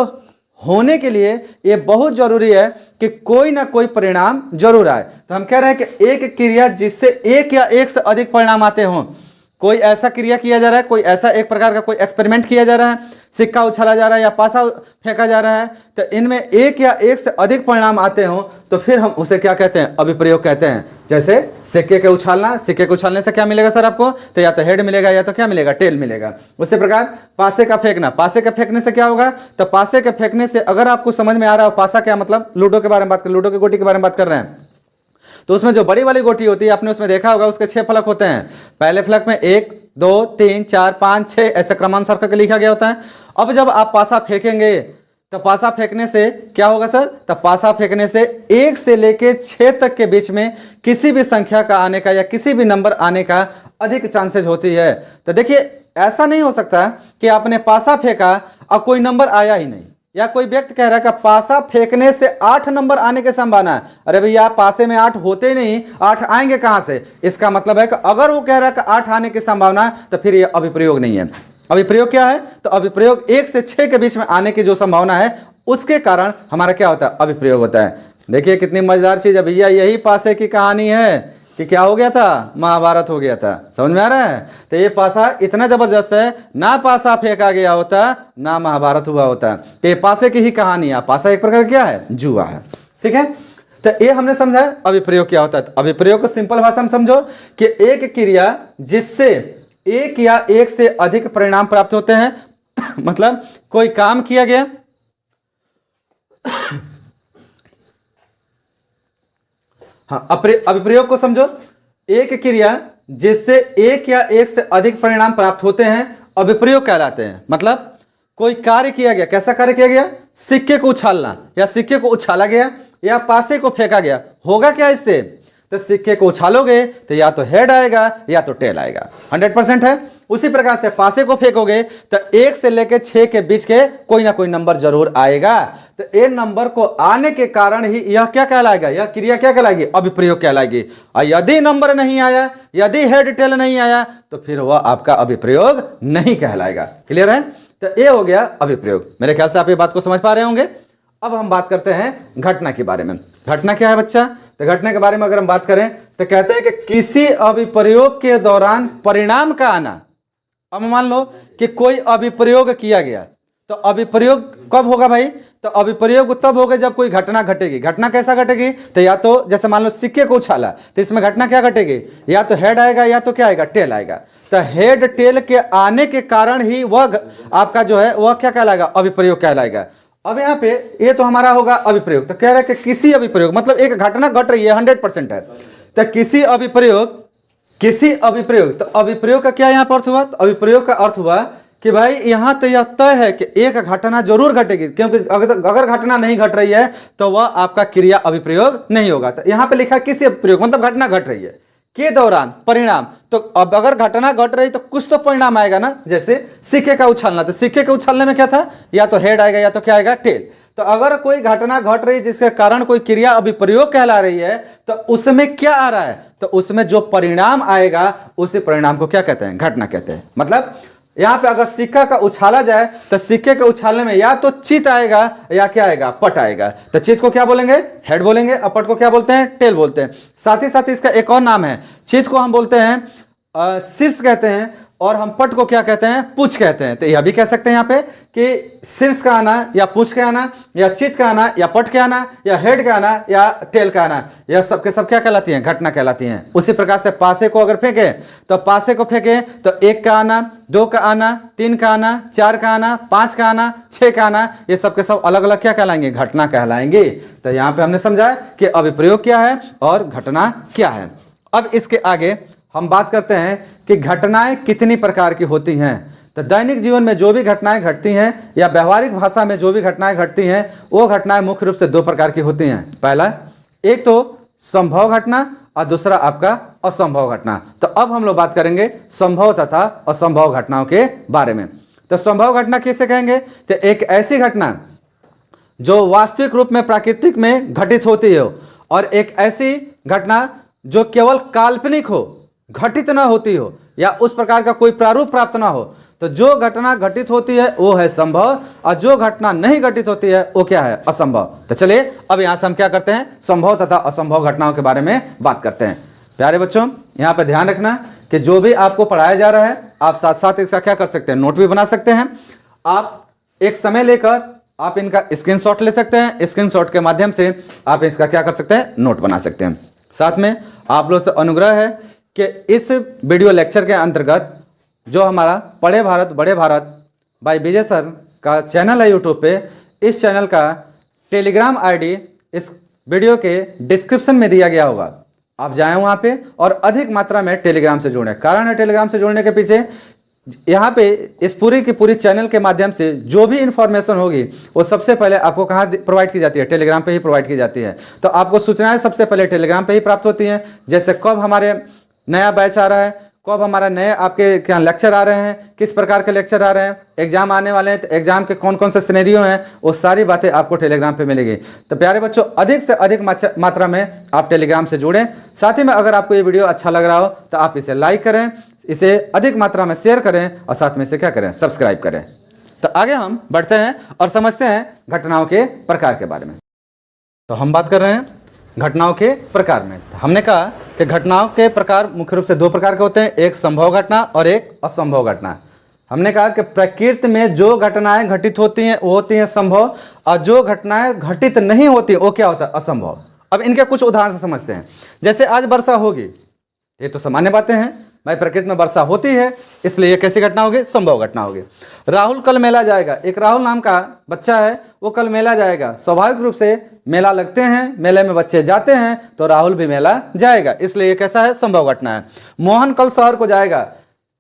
होने के लिए ये बहुत जरूरी है कि कोई ना कोई परिणाम जरूर आए। तो हम कह रहे हैं कि एक क्रिया जिससे एक या एक से अधिक परिणाम आते हों, कोई ऐसा क्रिया किया जा रहा है, कोई ऐसा एक प्रकार का कोई एक्सपेरिमेंट किया जा रहा है, सिक्का उछाला जा रहा है या पासा फेंका जा रहा है, तो इनमें एक या एक से अधिक परिणाम आते हों तो फिर हम उसे क्या कहते हैं? अभिप्रयोग कहते हैं। जैसे सिक्के के उछालना, सिक्के के उछालने से क्या मिलेगा सर आपको? तो या तो हेड मिलेगा या तो क्या मिलेगा? टेल मिलेगा। उसी प्रकार पासे का फेंकना, पासे के फेंकने से क्या होगा? तो पासे के फेंकने से अगर आपको समझ में आ रहा हो पासा क्या मतलब, लूडो के बारे में बात कर, लूडो की गोटी के बारे में बात कर रहे हैं, तो उसमें जो बड़ी वाली गोटी होती है आपने उसमें देखा होगा उसके 6 फलक होते हैं। पहले फलक में 1 2 3 4 5 6 ऐसे क्रमानुसार करके लिखा गया होता है। अब जब आप पासा फेंकेंगे तो पासा फेंकने से क्या होगा सर? तो पासा फेंकने से 1 से लेके 6 तक के बीच में किसी भी संख्या का आने का या किसी भी नंबर आने का अधिक चांसेज होती है। तो देखिए ऐसा नहीं हो सकता कि आपने पासा फेंका और कोई नंबर आया ही नहीं, या कोई व्यक्ति कह रहा है कि पासा फेंकने से 8 नंबर आने की संभावना है। अरे भैया पासे में 8 होते ही नहीं, 8 आएंगे कहां से? इसका मतलब है कि अगर वो कह रहा है कि 8 आने की संभावना है तो फिर ये अभिप्रयोग नहीं है। अभिप्रयोग क्या है? तो अभिप्रयोग 1 से 6 के बीच में आने की जो संभावना है उसके कारण हमारा क्या होता है? अभिप्रयोग होता है। देखिए कितनी मजेदार चीज है भैया, यही पासे की कहानी है कि क्या हो गया था? महाभारत हो गया था। समझ में आ रहा है? तो ये पासा इतना जबरदस्त है, ना पासा फेंका गया होता ना महाभारत हुआ होता। तो ये पासे की ही कहानी है। पासा एक प्रकार क्या है? जुआ है। ठीक है, तो ये हमने समझा अभिप्रयोग क्या होता है। अभिप्रयोग को सिंपल भाषा में समझो कि एक क्रिया जिससे एक या एक से अधिक परिणाम प्राप्त होते हैं मतलब कोई काम किया गया हाँ, अभिप्रयोग को समझो, एक क्रिया जिससे एक या एक से अधिक परिणाम प्राप्त होते हैं अभिप्रयोग कहलाते हैं। मतलब कोई कार्य किया गया, कैसा कार्य किया गया? सिक्के को उछालना, या सिक्के को उछाला गया या पासे को फेंका गया। होगा क्या इससे? तो सिक्के को उछालोगे तो या तो हेड आएगा या तो टेल आएगा, 100% है। उसी प्रकार से पासे को फेंकोगे तो 1 से लेकर 6 के बीच के कोई ना कोई नंबर जरूर आएगा। तो ये नंबर को आने के कारण ही यह क्या कहलाएगा? यह क्रिया क्या कहलाएगी? अभिप्रयोग कहलाएगी। और यदि नंबर नहीं आया, यदि हेड टेल नहीं आया तो फिर वह आपका अभिप्रयोग नहीं कहलाएगा। क्लियर है? तो ये हो गया अभिप्रयोग। मेरे ख्याल से आप ये बात को समझ पा रहे होंगे। अब हम बात करते हैं घटना के बारे में। घटना क्या है बच्चा? तो घटना के बारे में अगर हम बात करें तो कहते हैं कि किसी अभिप्रयोग के दौरान परिणाम का आना। अब मान लो कि कोई अभिप्रयोग किया गया, तो अभिप्रयोग कब होगा भाई? तो अभिप्रयोग तब होगा जब कोई घटना घटेगी। घटना कैसा घटेगी? तो या तो जैसे मान लो सिक्के को उछाला तो इसमें घटना क्या घटेगी? या तो हेड आएगा या तो क्या आएगा? टेल आएगा। तो हेड टेल के आने के कारण ही वह आपका जो है वह क्या कहलाएगा? अभिप्रयोग कहलाएगा। अब यहाँ पे ये तो हमारा होगा अभिप्रयोग। तो कह रहा है कि किसी अभिप्रयोग मतलब एक घटना घट रही है, 100% है। तो किसी अभिप्रयोग तो अभिप्रयोग का क्या यहाँ पर अर्थ हुआ? तो अभिप्रयोग का अर्थ हुआ कि भाई यहाँ तो यह तय है कि एक घटना जरूर घटेगी, क्योंकि अगर घटना नहीं घट रही है तो वह आपका क्रिया अभिप्रयोग नहीं होगा। तो यहाँ पे लिखा किसी अभिप्रयोग मतलब घटना घट रही है के दौरान परिणाम। तो अब अगर घटना घट रही तो कुछ तो परिणाम आएगा ना। जैसे सिक्के का उछालना, तो सिक्के के उछालने में क्या था? या तो हेड आएगा या तो क्या आएगा? टेल। तो अगर कोई घटना घट रही जिसके कारण कोई क्रिया अभिप्रयोग कहला रही है तो उसमें क्या आ रहा है? तो उसमें जो परिणाम आएगा उसी परिणाम को क्या कहते हैं? घटना कहते हैं। मतलब यहां पे अगर सिक्का का उछाला जाए तो सिक्के के उछालने में या तो चित आएगा या क्या आएगा? पट आएगा। तो चित को क्या बोलेंगे? हेड बोलेंगे। और पट को क्या बोलते हैं? टेल बोलते हैं। साथ ही साथ इसका एक और नाम है। चित को हम बोलते हैं शीर्ष कहते हैं, और हम पट को क्या कहते हैं? पूछ कहते हैं। तो यह भी कह सकते हैं यहाँ पे कि शीर्ष का आना या पूछ का आना या चित का आना या पट का आना या हेड का आना या टेल का आना, यह सब के सब क्या कहलाती हैं? घटना कहलाती हैं। उसी प्रकार से पासे को अगर फेंके तो पासे को फेंके तो 1 का आना, 2 का आना, 3 का आना, 4 का आना, 5 का आना, 6 का आना, ये सब के सब अलग अलग क्या कहलाएंगे? घटना कहलाएंगे। तो यहाँ पे हमने समझा कि अभिप्रयोग क्या है और घटना क्या है। अब इसके आगे हम बात करते हैं कि घटनाएं कितनी प्रकार की होती हैं। तो दैनिक जीवन में जो भी घटनाएं घटती हैं या व्यवहारिक भाषा में जो भी घटनाएं घटती हैं वो घटनाएं मुख्य रूप से 2 प्रकार की होती हैं। पहला, एक तो संभव घटना और दूसरा आपका असंभव घटना। तो अब हम लोग बात करेंगे संभव तथा असंभव घटनाओं के बारे में। तो संभव घटना किसे कहेंगे? तो एक ऐसी घटना जो वास्तविक रूप में प्राकृतिक में घटित होती हो, और एक ऐसी घटना जो केवल काल्पनिक हो, घटित ना होती हो, या उस प्रकार का कोई प्रारूप प्राप्त ना हो। तो जो घटना घटित होती है वो है संभव, और जो घटना नहीं घटित होती है वो क्या है? असंभव। तो चलिए अब यहाँ से हम क्या करते हैं? संभव तथा असंभव घटनाओं के बारे में बात करते हैं। प्यारे बच्चों, यहाँ पे ध्यान रखना कि जो भी आपको पढ़ाया जा रहा है आप साथ साथ इसका क्या कर सकते हैं? नोट भी बना सकते हैं। आप एक समय लेकर आप इनका स्क्रीनशॉट ले सकते हैं। स्क्रीनशॉट के माध्यम से आप इसका क्या कर सकते हैं? नोट बना सकते हैं। साथ में आप लोग से अनुग्रह है कि इस वीडियो लेक्चर के अंतर्गत जो हमारा पढ़े भारत बड़े भारत बाय विजय सर का चैनल है यूट्यूब पे, इस चैनल का टेलीग्राम आईडी इस वीडियो के डिस्क्रिप्शन में दिया गया होगा। आप जाएं वहाँ पे और अधिक मात्रा में टेलीग्राम से जुड़ें। कारण है टेलीग्राम से जुड़ने के पीछे यहाँ पे इस पूरी की पूरी चैनल के माध्यम से जो भी इन्फॉर्मेशन होगी वो सबसे पहले आपको कहाँ प्रोवाइड की जाती है, टेलीग्राम पे ही प्रोवाइड की जाती है। तो आपको सूचनाएं सबसे पहले टेलीग्राम पे ही प्राप्त होती हैं, जैसे कब हमारे नया बैच आ रहा है, कब हमारा नए आपके क्या लेक्चर आ रहे हैं, किस प्रकार के लेक्चर आ रहे हैं, एग्जाम आने वाले हैं तो एग्जाम के कौन कौन से सिनेरियो हैं, वो सारी बातें आपको टेलीग्राम पे मिलेगी। तो प्यारे बच्चों, अधिक से अधिक मात्रा में आप टेलीग्राम से जुड़ें। साथ ही में अगर आपको ये वीडियो अच्छा लग रहा हो तो आप इसे लाइक करें, इसे अधिक मात्रा में शेयर करें और साथ में इसे क्या करें, सब्सक्राइब करें। तो आगे हम बढ़ते हैं और समझते हैं घटनाओं के प्रकार के बारे में। तो हम बात कर रहे हैं घटनाओं के प्रकार में। हमने कहा कि घटनाओं के प्रकार मुख्य रूप से दो प्रकार के होते हैं, एक संभव घटना और एक असंभव घटना। हमने कहा कि प्रकृति में जो घटनाएं घटित होती हैं वो होती हैं संभव, और जो घटनाएं घटित नहीं होती वो क्या होता है, असंभव। अब इनके कुछ उदाहरण से समझते हैं। जैसे आज वर्षा होगी, ये तो सामान्य बातें हैं भाई, प्रकृति में वर्षा होती है, इसलिए ये कैसी घटना होगी, संभव घटना होगी। राहुल कल मेला जाएगा, एक राहुल नाम का बच्चा है, वो कल मेला जाएगा। स्वाभाविक रूप से मेला लगते हैं, मेले में बच्चे जाते हैं, तो राहुल भी मेला जाएगा, इसलिए ये कैसा है, संभव घटना है। मोहन कल शहर को जाएगा,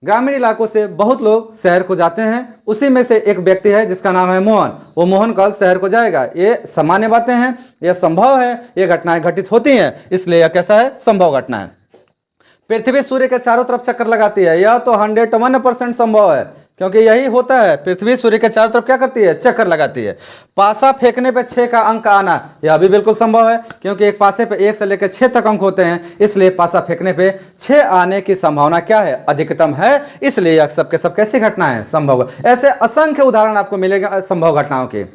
ग्रामीण इलाकों से बहुत लोग शहर को जाते हैं, उसी में से एक व्यक्ति है जिसका नाम है मोहन, वो मोहन कल शहर को जाएगा। ये सामान्य बातें हैं, ये संभव है, ये घटनाएं घटित होती हैं, इसलिए यह कैसा है, संभव घटना है। पृथ्वी सूर्य के चारों तरफ चक्कर लगाती है, यह तो 101% संभव है, क्योंकि यही होता है, पृथ्वी सूर्य के चारों तरफ क्या करती है, चक्कर लगाती है। पासा फेंकने पे 6 का अंक आना, यह भी बिल्कुल संभव है, क्योंकि एक पासे पे 1 से लेकर 6 तक अंक होते हैं, इसलिए पासा फेंकने पे 6 आने की संभावना क्या है, अधिकतम है, इसलिए यह सब के सब कैसी घटना है, संभव। ऐसे असंख्य उदाहरण आपको मिलेगा संभव घटनाओं के।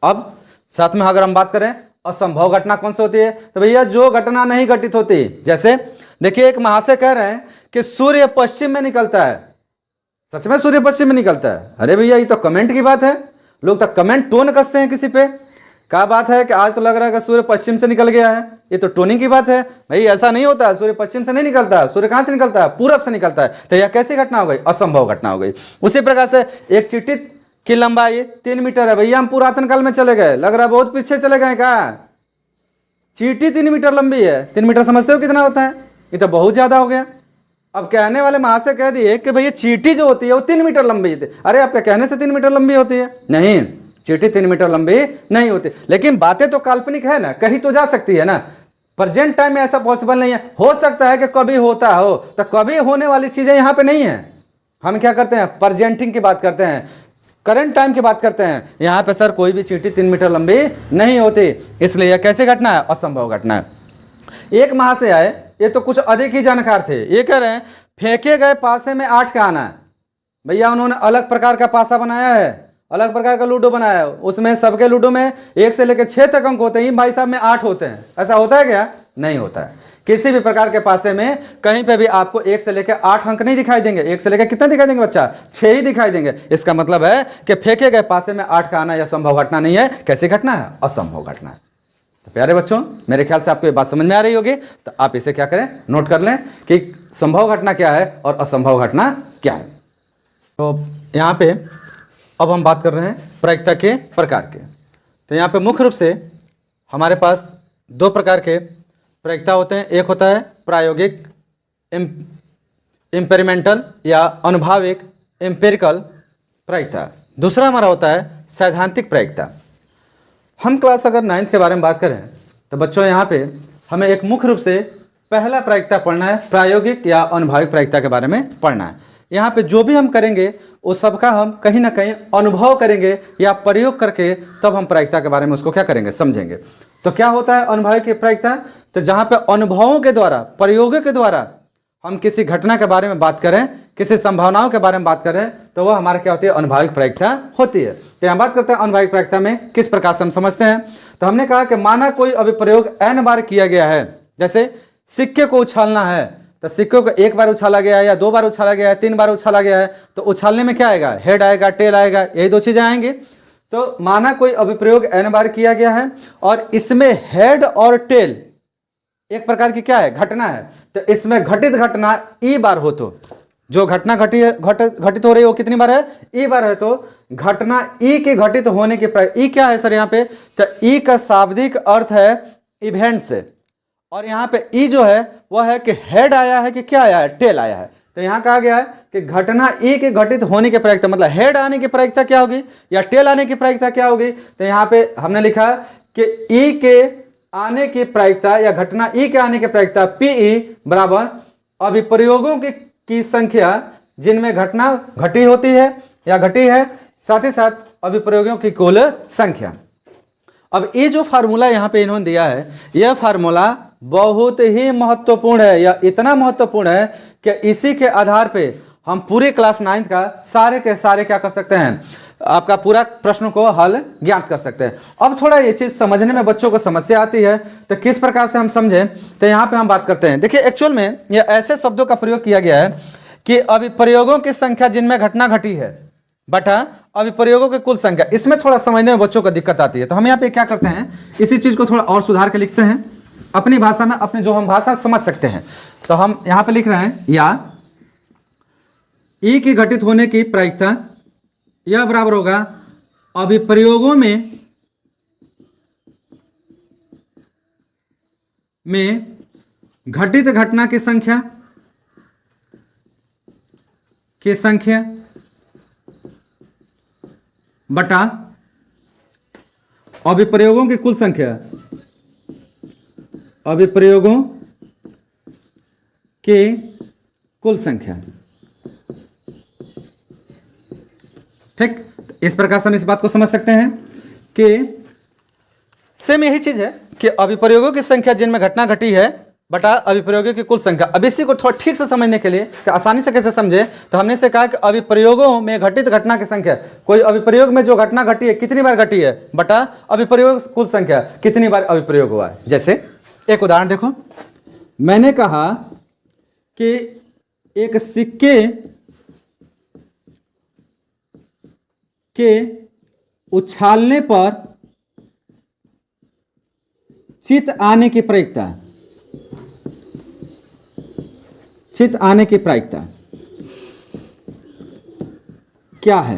अब साथ में अगर हम बात करें असंभव घटना कौन सी होती है, तो भैया जो घटना नहीं घटित होती। जैसे देखिए, एक महाशय कह रहे हैं कि सूर्य पश्चिम में निकलता है, सच में सूर्य पश्चिम में निकलता है? अरे भैया, ये तो कमेंट की बात है, लोग तो कमेंट टोन कसते हैं किसी पे। क्या बात है कि आज तो लग रहा है कि सूर्य पश्चिम से निकल गया है, ये तो टोनिंग की बात है। भाई ऐसा नहीं होता है, सूर्य पश्चिम से नहीं निकलता है, सूर्य कहाँ से निकलता है, पूरब से निकलता है। तो यह कैसी घटना हो गई, असंभव घटना हो गई। उसी प्रकार से एक चींटी की लंबाई 3 मीटर है, भैया हम पुरातन काल में चले गए, लग रहा है बहुत पीछे चले गए। क्या चींटी 3 मीटर लंबी है, 3 मीटर समझते हो कितना होता है, ये तो बहुत ज्यादा हो गया। अब कहने वाले महाशय कह दिए कि भैया चींटी जो होती है वो 3 मीटर लंबी होती है। अरे आपके कहने से 3 मीटर लंबी होती है? नहीं, चींटी 3 मीटर लंबी नहीं होती, लेकिन बातें तो काल्पनिक है ना, कहीं तो जा सकती है ना। प्रेजेंट टाइम में ऐसा पॉसिबल नहीं है, हो सकता है कि कभी होता हो, तो कभी होने वाली चीजें यहाँ पे नहीं है। हम क्या करते हैं, प्रेजेंटिंग की बात करते हैं, करंट टाइम की बात करते हैं। यहाँ पे सर कोई भी चींटी 3 मीटर लंबी नहीं होती, इसलिए यह कैसी घटना है, असंभव घटना है। एक महाशय आए, ये तो कुछ अधिक ही जानकार थे, ये कह रहे हैं फेंके गए पासे में 8 का आना है। भैया उन्होंने अलग प्रकार का पासा बनाया है, अलग प्रकार का लूडो बनाया है, उसमें सबके लूडो में 1 से लेकर 6 तक अंक होते हैं, भाई साहब में 8 होते हैं। ऐसा होता है क्या? नहीं होता है। किसी भी प्रकार के पासे में कहीं पे भी आपको 1 से लेकर 8 अंक नहीं दिखाई देंगे। 1 से लेकर कितना दिखाई देंगे बच्चा? 6 ही दिखाई देंगे। इसका मतलब है कि फेंके गए पासे में 8 का आना यह संभव घटना नहीं है। कैसी घटना है? असंभव घटना है। तो प्यारे बच्चों, मेरे ख्याल से आपको ये बात समझ में आ रही होगी, तो आप इसे क्या करें, नोट कर लें कि संभव घटना क्या है और असंभव घटना क्या है। तो यहाँ पे अब हम बात कर रहे हैं प्रायिकता के प्रकार के। तो यहाँ पे मुख्य रूप से हमारे पास 2 प्रकार के प्रायिकता होते हैं। एक होता है प्रायोगिक इंपेरिमेंटल या अनुभाविक एम्पेरिकल प्रायिकता, दूसरा हमारा होता है सैद्धांतिक प्रायिकता। हम क्लास अगर 9th के बारे में बात करें तो बच्चों यहाँ पे हमें एक मुख्य रूप से पहला प्रायिकता पढ़ना है, प्रायोगिक या अनुभाविक प्रायिकता के बारे में पढ़ना है। यहाँ पे जो भी हम करेंगे वो सबका हम कहीं ना कहीं अनुभव करेंगे या प्रयोग करके, तब हम प्रायिकता के बारे में उसको क्या करेंगे, समझेंगे। तो क्या होता है अनुभाविक प्रायिकता? तो जहाँ पे अनुभवों के द्वारा, प्रयोगों के द्वारा हम किसी घटना के बारे में बात करें, किसी संभावनाओं के बारे में बात करें, तो वह हमारे क्या होती है, अनुभाविक प्रायिकता होती है। तो यहाँ बात करते हैं अनुभाविक प्रायिकता में किस प्रकार से हम समझते हैं। तो हमने कहा कि माना कोई अभिप्रयोग n बार किया गया है, जैसे सिक्के को उछालना है, तो सिक्के को 1 बार उछाला गया है या 2 बार उछाला गया है, 3 बार उछाला गया है, तो उछालने में क्या आएगा, हेड आएगा, टेल आएगा, यही 2 चीजें आएंगी। तो माना कोई अभिप्रयोग n बार किया गया है और इसमें हेड और टेल एक प्रकार की क्या है, घटना है, तो इसमें घटित घटना ई बार हो, तो जो घटना घटित हो रही है वो कितनी बार है, ई बार है। तो घटना ई के घटित होने की ई क्या है सर यहाँ पे, तो ई का शाब्दिक अर्थ है इवेंट से, और यहाँ पे ई जो है वह है कि हेड आया है कि क्या आया है, टेल आया है। तो यहाँ कहा गया है कि घटना ई के घटित होने की प्रायिकता, मतलब हेड आने की प्रायिकता क्या होगी या टेल आने की प्रायिकता क्या होगी। तो यहाँ पे हमने लिखा है कि ई के आने की प्रायिकता या घटना ई के आने की प्रायिकता पीई बराबर अभिप्रयोगों की संख्या जिनमें घटना घटी होती है या घटी है, साथ ही साथ अभिप्रयोगों की कुल संख्या। अब ये जो फार्मूला यहाँ पे इन्होंने दिया है, यह फार्मूला बहुत ही महत्वपूर्ण है या इतना महत्वपूर्ण है कि इसी के आधार पे हम पूरे क्लास 9 का सारे के सारे क्या कर सकते हैं, आपका पूरा प्रश्न को हल ज्ञात कर सकते हैं। अब थोड़ा ये चीज़ समझने में बच्चों को समस्या आती है, तो किस प्रकार से हम समझें, तो यहाँ पे हम बात करते हैं। देखिए एक्चुअल में ये ऐसे शब्दों का प्रयोग किया गया है कि अभिप्रयोगों की संख्या जिनमें घटना घटी है बटा अभिप्रयोगों की कुल संख्या, इसमें थोड़ा समझने में बच्चों को दिक्कत आती है। तो हम यहाँ पे क्या करते हैं, इसी चीज़ को थोड़ा और सुधार के लिखते हैं अपनी भाषा में, अपने जो हम भाषा समझ सकते हैं। तो हम यहाँ पे लिख रहे हैं या ई की घटित होने की प्रायिकता यह बराबर होगा अभिप्रयोगों में घटित घटना की संख्या बटा अभिप्रयोगों की कुल संख्या, अभिप्रयोगों के कुल संख्या। ठीक, इस प्रकार से हम इस बात को समझ सकते हैं कि सेम यही चीज है कि अभिप्रयोगों की संख्या जिनमें घटना घटी है बटा अभिप्रयोगों की कुल संख्या। अब इसी को थोड़ा ठीक से समझने के लिए कि आसानी से कैसे समझे, तो हमने से कहा कि अभिप्रयोगों में घटित घटना की संख्या, कोई अभिप्रयोग में जो घटना घटी है कितनी बार घटी है बटा अभिप्रयोग कुल संख्या कितनी बार अभिप्रयोग हुआ है। जैसे एक उदाहरण देखो, मैंने कहा कि एक सिक्के के उछालने पर चित आने की प्रायिकता, चित आने की प्रायिकता क्या है,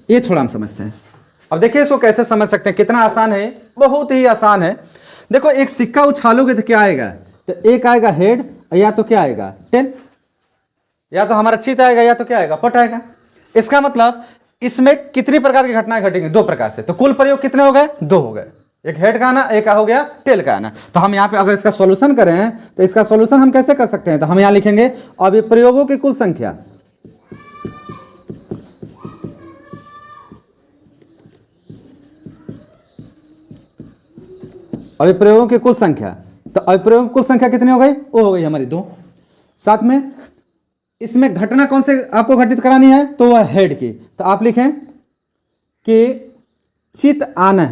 ये थोड़ा हम समझते हैं। अब देखिए इसको कैसे समझ सकते हैं, कितना आसान है, बहुत ही आसान है। देखो एक सिक्का उछालोगे तो क्या आएगा, तो एक आएगा हेड या तो क्या आएगा टेल, या तो हमारा चित आएगा या तो क्या आएगा पट आएगा। इसका मतलब इसमें कितनी प्रकार की घटनाएं घटेंगी, दो प्रकार से। तो कुल प्रयोग कितने हो गए, दो हो गए, एक हेड का आना, एक हो गया टेल का आना। तो हम यहाँ पे अगर इसका सॉल्यूशन करें तो इसका सॉल्यूशन हम कैसे कर सकते हैं, तो हम यहाँ लिखेंगे अभिप्रयोगों की कुल संख्या, अभिप्रयोगों की कुल संख्या। तो अभिप्रयोगों की कुल संख्या कितनी हो गई, वो हो गई हमारी दो। साथ में इसमें घटना कौन से आपको घटित करानी है, तो वह हेड की। तो आप लिखें कि चित आना,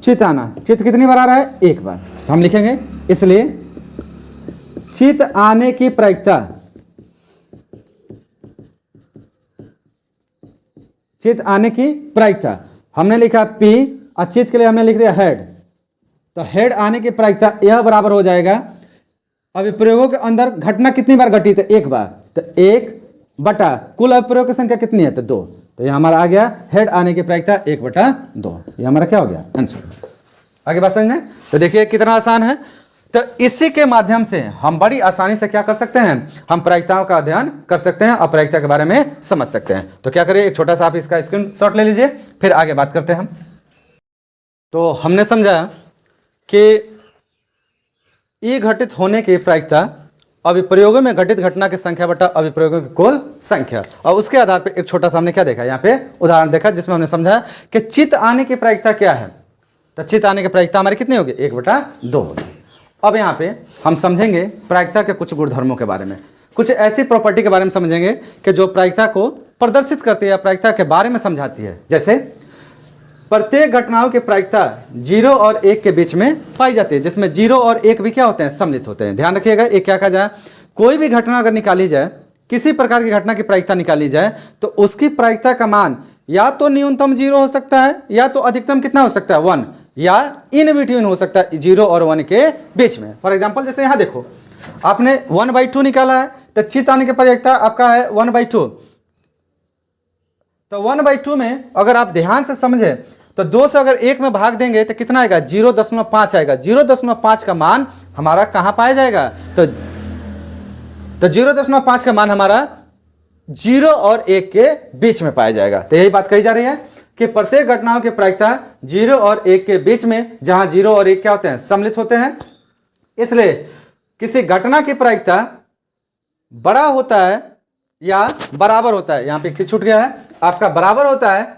चित आना, चित कितनी बार आ रहा है, एक बार। तो हम लिखेंगे इसलिए चित आने की प्रायिकता, चित आने की प्रायिकता हमने लिखा पी और चित के लिए हमने लिख दिया हेड। तो हेड आने की प्रायिकता यह बराबर हो जाएगा अभिप्रयोगों के अंदर घटना कितनी बार घटी, तो एक बार। तो एक बटा कुल अभिप्रयोग की संख्या कितनी है, तो दो। तो यह हमारा आ गया हेड आने की प्रायिकता 1/2। ये हमारा क्या हो गया आंसर। आगे बात समझ में, तो देखिए कितना आसान है। तो इसी के माध्यम से हम बड़ी आसानी से क्या कर सकते हैं, हम प्रायिकताओं का अध्ययन कर सकते हैं और प्रायिकता के बारे में समझ सकते हैं। तो क्या करिए, एक छोटा सा आप इसका स्क्रीनशॉट ले लीजिए, फिर आगे बात करते हैं हम। तो हमने समझा कि ई घटित होने की प्रायिकता अभिप्रयोगों में घटित घटना की संख्या बटा अभिप्रयोगों की कुल संख्या, और उसके आधार पर एक छोटा सा हमने क्या देखा, यहाँ पे उदाहरण देखा जिसमें हमने समझा कि चित आने की प्रायिकता क्या है। तो चित आने की प्रायिकता हमारी कितनी होगी, 1/2 होगी। अब यहाँ पे हम समझेंगे प्रायिकता के कुछ गुणधर्मों के बारे में, कुछ ऐसी प्रॉपर्टी के बारे में समझेंगे कि जो प्रायिकता को प्रदर्शित करती है, प्रायिकता के बारे में समझाती है। जैसे प्रत्येक घटनाओं की प्रायिकता 0 और 1 के बीच में पाई जाती है, जिसमें 0 और 1 भी क्या होते हैं, सम्मिलित होते हैं। ध्यान रखिएगा, एक क्या कहा जाए, कोई भी घटना अगर निकाली जाए, किसी प्रकार की घटना की प्रायिकता निकाली जाए, तो उसकी प्रायिकता का मान या तो न्यूनतम 0 हो सकता है या तो अधिकतम कितना हो सकता है 1, या इन बिटवीन हो सकता है 0 और 1 के बीच में। फॉर एग्जाम्पल जैसे यहाँ देखो, आपने 1/2 निकाला है, तो चित आने की प्रायिकता आपका है 1/2। तो 1/2 में अगर आप ध्यान से समझे तो 2 से अगर 1 में भाग देंगे तो कितना आएगा? 0.5 आएगा। 0.5 का मान हमारा कहां पाया जाएगा? तो 0.5 का मान हमारा 0 और 1 के बीच में पाया जाएगा। तो यही बात कही जा रही है कि प्रत्येक घटनाओं की प्रायिकता 0 और 1 के बीच में, जहां 0 और 1 क्या होते हैं? सम्मिलित होते हैं। इसलिए किसी घटना की प्रायिकता बड़ा होता है या बराबर होता है, यहां पे एक छूट गया है आपका, बराबर होता है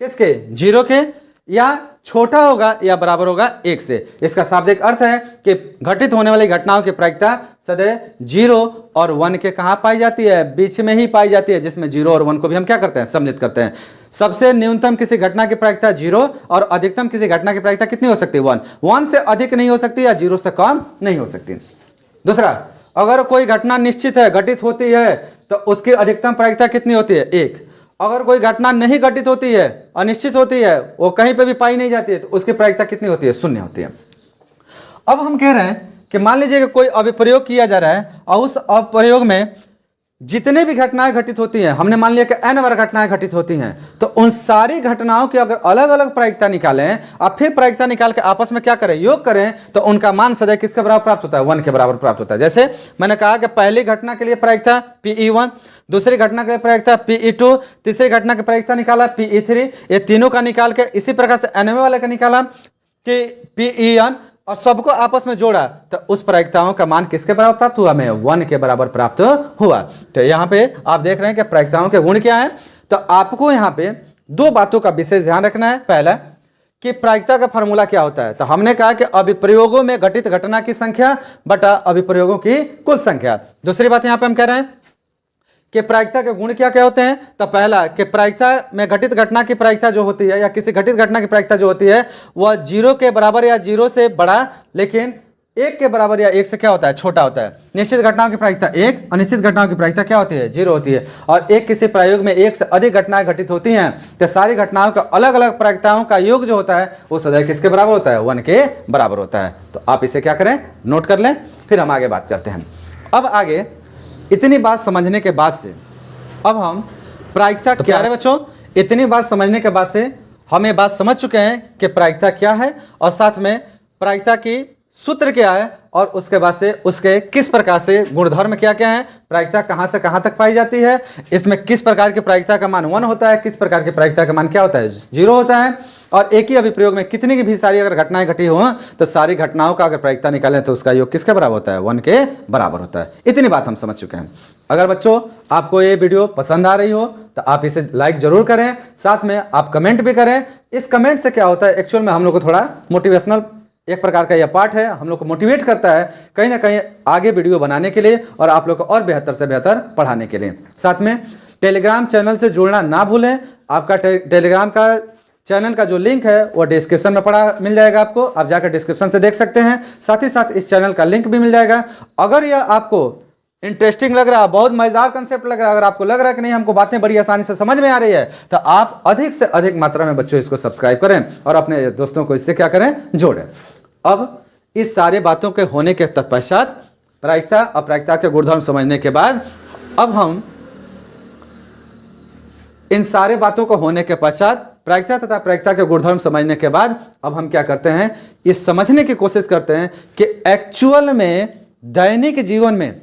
किसके? 0 के, या छोटा होगा या बराबर होगा 1 से। इसका शाब्दिक अर्थ है कि घटित होने वाली घटनाओं की प्रायिकता सदैव 0 और 1 के कहां पाई जाती है? बीच में ही पाई जाती है, जिसमें 0 और 1 को भी हम क्या करते हैं? सम्मिलित करते हैं। सबसे न्यूनतम किसी घटना की प्रायिकता 0 और अधिकतम किसी घटना की प्रायिकता कितनी हो सकती है? 1। 1 से अधिक नहीं हो सकती या 0 से कम नहीं हो सकती। दूसरा, अगर कोई घटना निश्चित है, घटित होती है, तो उसकी अधिकतम प्रायिकता कितनी होती है? 1। अगर कोई घटना नहीं घटित होती है, अनिश्चित होती है, वो कहीं पे भी पाई नहीं जाती है, तो उसकी प्रायिकता कितनी होती है? 0 होती है। अब हम कह रहे हैं कि मान लीजिए कि कोई अभिप्रयोग किया जा रहा है और उस अभिप्रयोग में जितने भी घटनाएं घटित होती हैं, हमने मान लिया कि n बार घटनाएं घटित होती हैं, तो उन सारी घटनाओं की अगर अलग अलग प्रायिकता निकालें और फिर प्रायिकता निकाल के आपस में क्या करें? योग करें, तो उनका मान सदैव किसके बराबर प्राप्त होता है? 1 के बराबर प्राप्त होता है। जैसे मैंने कहा कि पहली घटना के लिए प्रायिकता Pe1, दूसरी घटना के लिए प्रायिकता Pe2, तीसरी घटना की प्रायिकता निकाला Pe3, ये तीनों का निकाल के इसी प्रकार से nवें वाले का निकाला कि Pe1, और सबको आपस में जोड़ा, तो उस प्रायिकताओं का मान किसके बराबर प्राप्त हुआ? हमें 1 के बराबर प्राप्त हुआ। तो यहाँ पे आप देख रहे हैं कि प्रायिकताओं के गुण क्या है। तो आपको यहाँ पे 2 बातों का विशेष ध्यान रखना है। पहला कि प्रायिकता का फॉर्मूला क्या होता है। तो हमने कहा कि अभिप्रयोगों में घटित घटना की संख्या बटा अभिप्रयोगों की कुल संख्या। दूसरी बात यहाँ पे हम कह रहे हैं कि प्रायिकता के गुण क्या क्या होते हैं। तो पहला कि प्रायिकता में घटित घटना की प्रायिकता जो होती है या किसी घटित घटना की प्रायिकता जो होती है वह 0 के बराबर या 0 से बड़ा, लेकिन 1 के बराबर या 1 से क्या होता है? छोटा होता है। निश्चित घटनाओं की प्रायिकता 1, अनिश्चित घटनाओं की प्रायिकता क्या होती है? 0 होती है। और एक किसी प्रयोग में 1 से अधिक घटनाएं घटित होती हैं, तो सारी घटनाओं का अलग अलग प्रायिकताओं का योग जो होता है वो सदैव किसके बराबर होता है? 1 के बराबर होता है। तो आप इसे क्या करें? नोट कर लें, फिर हम आगे बात करते हैं। अब आगे इतनी बात समझने के बाद से अब हम प्रायिकता तो क्या है बच्चों, इतनी बात समझने के बाद से हम ये बात समझ चुके हैं कि प्रायिकता क्या है और साथ में प्रायिकता की सूत्र क्या है और उसके बाद से उसके किस प्रकार से गुणधर्म क्या क्या है, प्रायिकता कहाँ से कहाँ तक पाई जाती है, इसमें किस प्रकार की प्रायिकता का मान 1 होता है, किस प्रकार की प्रायिकता का मान क्या होता है? 0 होता है। और एक ही अभिप्रयोग में कितनी की भी सारी अगर घटनाएं घटी हो तो सारी घटनाओं का अगर प्रायिकता निकालें तो उसका योग किसके बराबर होता है? 1 के बराबर होता है। इतनी बात हम समझ चुके हैं। अगर बच्चों आपको ये वीडियो पसंद आ रही हो तो आप इसे लाइक जरूर करें, साथ में आप कमेंट भी करें। इस कमेंट से क्या होता है, एक्चुअल में हम लोग को थोड़ा मोटिवेशनल एक प्रकार का यह पार्ट है, हम लोग को मोटिवेट करता है कहीं ना कहीं आगे वीडियो बनाने के लिए और आप लोग को और बेहतर से बेहतर पढ़ाने के लिए। साथ में टेलीग्राम चैनल से जुड़ना ना भूलें। आपका टेलीग्राम का चैनल का जो लिंक है वो डिस्क्रिप्शन में मिल जाएगा आपको, आप जाकर डिस्क्रिप्शन से देख सकते हैं। साथ ही साथ इस चैनल का लिंक भी मिल जाएगा। अगर यह आपको इंटरेस्टिंग लग रहा है, बहुत मजेदार कंसेप्ट लग रहा है, अगर आपको लग रहा है कि नहीं हमको बातें बड़ी आसानी से समझ में आ रही है, तो आप अधिक से अधिक मात्रा में बच्चों इसको सब्सक्राइब करें और अपने दोस्तों को इससे क्या करें? जोड़ें। अब इस सारे बातों के होने के तत्पश्चात प्रायिकता अप्रायिकता के गुणधर्म समझने के बाद अब हम इन सारे बातों को होने के पश्चात प्रायिकता तथा प्रायिकता के गुणधर्म समझने के बाद अब हम क्या करते हैं, ये समझने की कोशिश करते हैं कि एक्चुअल में दैनिक जीवन में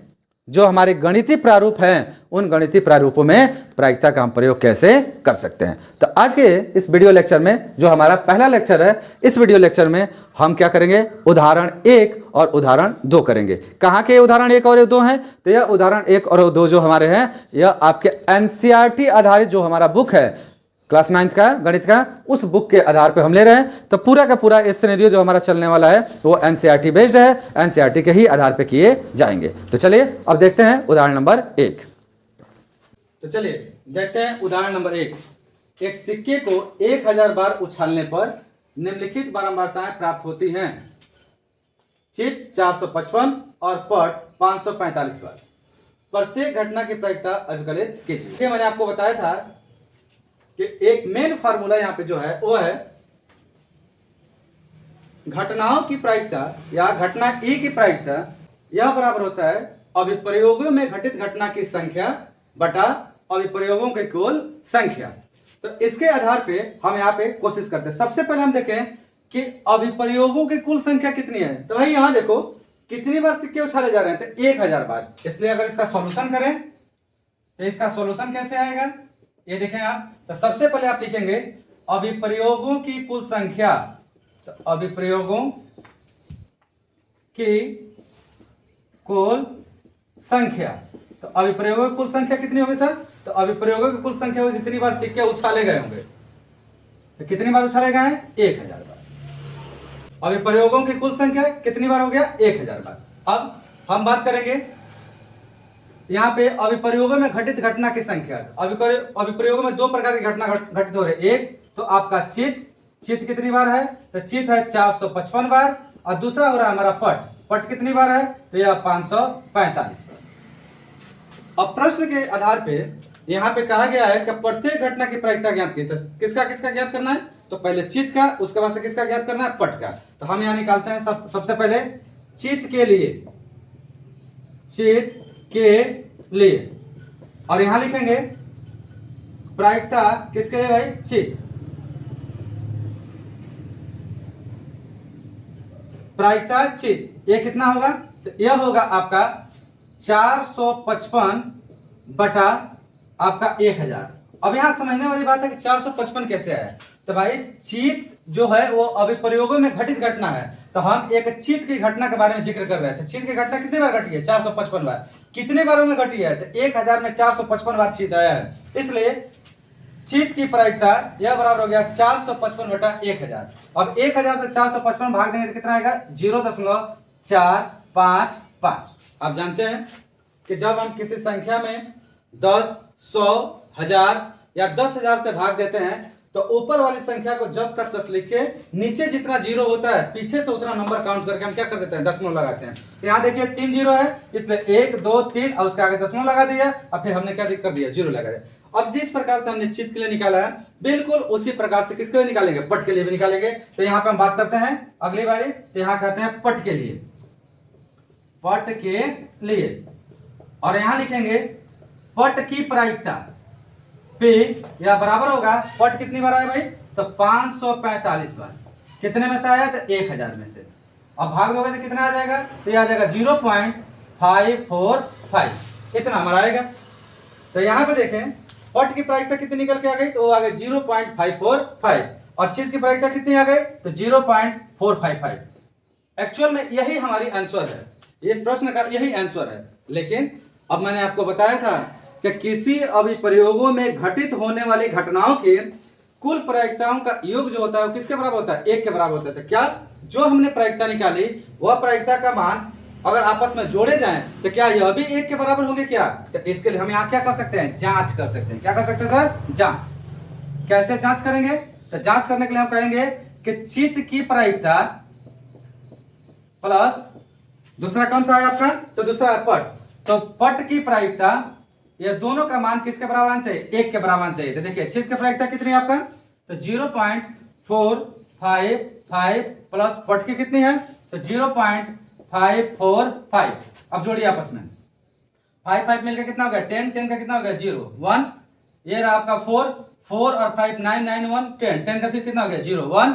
जो हमारे गणितीय प्रारूप हैं उन गणितीय प्रारूपों में प्रायिकता का हम प्रयोग कैसे कर सकते हैं। तो आज के इस वीडियो लेक्चर में जो हमारा पहला लेक्चर है, इस वीडियो लेक्चर में हम क्या करेंगे? उदाहरण 1 और उदाहरण 2 करेंगे। कहाँ के उदाहरण 1 और 2 हैं? तो यह उदाहरण 1 और 2 जो हमारे हैं यह आपके एनसीईआरटी आधारित जो हमारा बुक है क्लास 9th का गणित का, उस बुक के आधार पे हम ले रहे हैं। तो पूरा का पूरा इस सिनेरियो जो हमारा चलने वाला है वो एनसीईआरटी बेस्ड है, एनसीईआरटी के ही आधार पे किए जाएंगे। तो चलिए अब देखते हैं उदाहरण नंबर 1। तो चलिए देखते हैं उदाहरण नंबर 1। एक सिक्के को 1000 बार उछालने पर निम्नलिखित बारंबारताएं प्राप्त होती हैं। चित 455 और पट 545 बार। प्रत्येक घटना की प्रायिकता अभिकलित कीजिए। मैंने आपको बताया था कि एक मेन फार्मूला यहाँ पे जो है वो है घटनाओं की प्रायिकता या घटना ए की प्रायिकता यह बराबर होता है अभिप्रयोगों में घटित घटना की संख्या बटा अभिप्रयोगों की कुल संख्या। तो इसके आधार पे हम यहाँ पे कोशिश करते हैं। सबसे पहले हम देखें कि अभिप्रयोगों की कुल संख्या कितनी है। तो भाई यहाँ देखो कितनी बार सिक्के उछाले जा रहे हैं, तो 1000 बार। इसलिए अगर इसका सॉल्यूशन करें तो इसका सॉल्यूशन कैसे आएगा, ये देखें आप। तो सबसे पहले आप लिखेंगे अभिप्रयोगों की कुल संख्या। तो अभिप्रयोगों की कुल संख्या, तो अभिप्रयोगों की कुल संख्या कितनी होगी सर? तो अभिप्रयोगों की कुल संख्या होगी जितनी बार सिक्के उछाले गए होंगे। तो कितनी बार उछाले गए हैं? 1000 बार। अभिप्रयोगों की कुल संख्या कितनी बार हो गया? 1000 बार। अब हम बात करेंगे यहाँ पे अभिप्रयोगों में घटित घटना की संख्या। अभिप्रयोगों में दो प्रकार की घटना घटित हो रही है। एक तो आपका चित कितनी बार है? तो चित है 455 बार, और दूसरा हो रहा है हमारा पट कितनी बार है? तो यह 545 बार। अब प्रश्न के आधार पे यहाँ पे कहा गया है कि प्रत्येक घटना की प्रायिकता ज्ञात की। तो किसका ज्ञात करना है? तो पहले चित का, उसके बाद से किसका ज्ञात करना है? पट का। तो हम यहाँ निकालते हैं सबसे पहले चित के लिए, और यहाँ लिखेंगे प्रायिकता किसके लिए भाई? चित। प्रायिकता चित ये कितना होगा? तो यह होगा आपका 455 बटा आपका 1000। अब यहाँ समझने वाली बात है कि 455 कैसे आया। तो भाई चित जो है वो अभिप्रयोगों में घटित घटना है। तो हम एक चित की घटना के बारे में जिक्र कर रहे थे। चित की घटना कितनी बार घटी है? 455 बार। कितने बारों में घटी है? तो 1000 में 455 बार चित आया है। इसलिए चित की प्रायिकता यह बराबर हो गया 455 बटा 1000। अब 1000 से 455 भाग देंगे तो कितना आएगा? 0.455। आप जानते हैं कि जब हम किसी संख्या में 10, 100, 1000 या 10,000 से भाग देते हैं तो ऊपर वाली संख्या को जस का तस लिख के नीचे जितना जीरो होता है पीछे से उतना नंबर काउंट करके हम क्या कर देते हैं? दशमलव लगाते हैं। तो यहाँ देखिए 3 जीरो है, इसलिए 1, 2, 3 और उसके आगे दशमलव लगा दिया, और फिर हमने क्या कर दिया? जीरो लगा दिया। अब जिस प्रकार से हमने चित के लिए निकाला है बिल्कुल उसी प्रकार से किसके लिए निकालेंगे? पट के लिए भी निकालेंगे। तो यहाँ पे हम बात करते हैं अगली बारी। तो यहाँ कहते हैं पट के लिए, और यहाँ लिखेंगे पट की प्रायिकता P या बराबर होगा पट कितनी बार आया भाई? तो 545 बार। कितने में से आया? तो 1000 में से। अब भाग दोगे तो कितना आ जाएगा? तो ये आ जाएगा 0.545, इतना हमारा आएगा। तो यहाँ पे देखें पट की प्रायिकता कितनी निकल के आ गई? तो वो आ गई 0.545, और चित की प्रायिकता कितनी आ गई? तो 0.455। एक्चुअल में यही हमारी आंसर है, इस प्रश्न का यही आंसर है। लेकिन अब मैंने आपको बताया था कि किसी अभिप्रयोगों में घटित होने वाली घटनाओं के कुल प्रायिकताओं का योग जो होता है वो किसके बराबर होता है? 1 के बराबर होता है। तो क्या जो हमने प्रायिकता निकाली वह प्रायिकता का मान अगर आपस में जोड़े जाएं तो क्या यह भी 1 के बराबर होंगे क्या? तो इसके लिए हम यहाँ क्या कर सकते हैं? जांच कर सकते हैं। क्या कर सकते हैं सर? जांच। कैसे जांच करेंगे? तो जांच करने के लिए हम कहेंगे कि चित की प्रायिकता प्लस दूसरा कौन सा है आपका? तो दूसरा है पट। तो पट की प्रायिकता ये दोनों का मान किसके बराबर आना चाहिए? 1 के बराबर आना चाहिए। तो देखिए चित की प्रायिकता कितनी है आपका? तो 0.455 प्लस पट की कितनी है? तो 0.545। अब जोड़िए आपस में, 5 मिलकर कितना हो गया? 10 का कितना हो गया? 0 1। ये रहा आपका 4 और 5 9 9 1 10 का फिर कितना हो गया? 0 1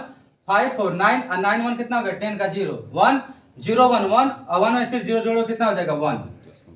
5 4 9 और 9 1 कितना हो गया? 10 का 0 1 0 1 1 और 1 में फिर 0 जोड़ो कितना हो जाएगा? 1।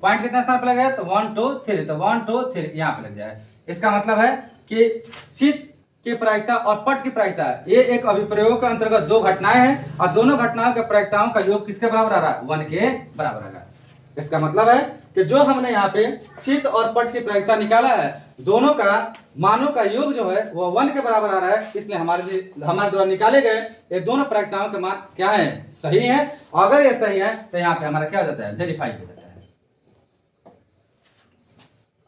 पॉइंट कितना स्थान पर लगेगा? तो 1 2 3, तो 1 2 3 यहाँ पे लग जाएगा। इसका मतलब है कि चित की प्रायिकता और पट की प्रायिकता ये एक अभिप्रयोग के अंतर्गत दो घटनाएं हैं, और दोनों घटनाओं के प्रायिकताओं का योग किसके बराबर आ रहा है? 1 के बराबर आ रहा है। इसका मतलब है कि जो हमने यहाँ पे चित और पट की प्रायिकता निकाला है दोनों का मानों का योग जो है वो 1 के बराबर आ रहा है। इसलिए हमारे द्वारा निकाले गए ये दोनों प्रायिकताओं के मान क्या है? सही है। अगर ये सही है तो यहाँ पे हमारा क्या हो जाता है? वेरीफाई हो जाता है।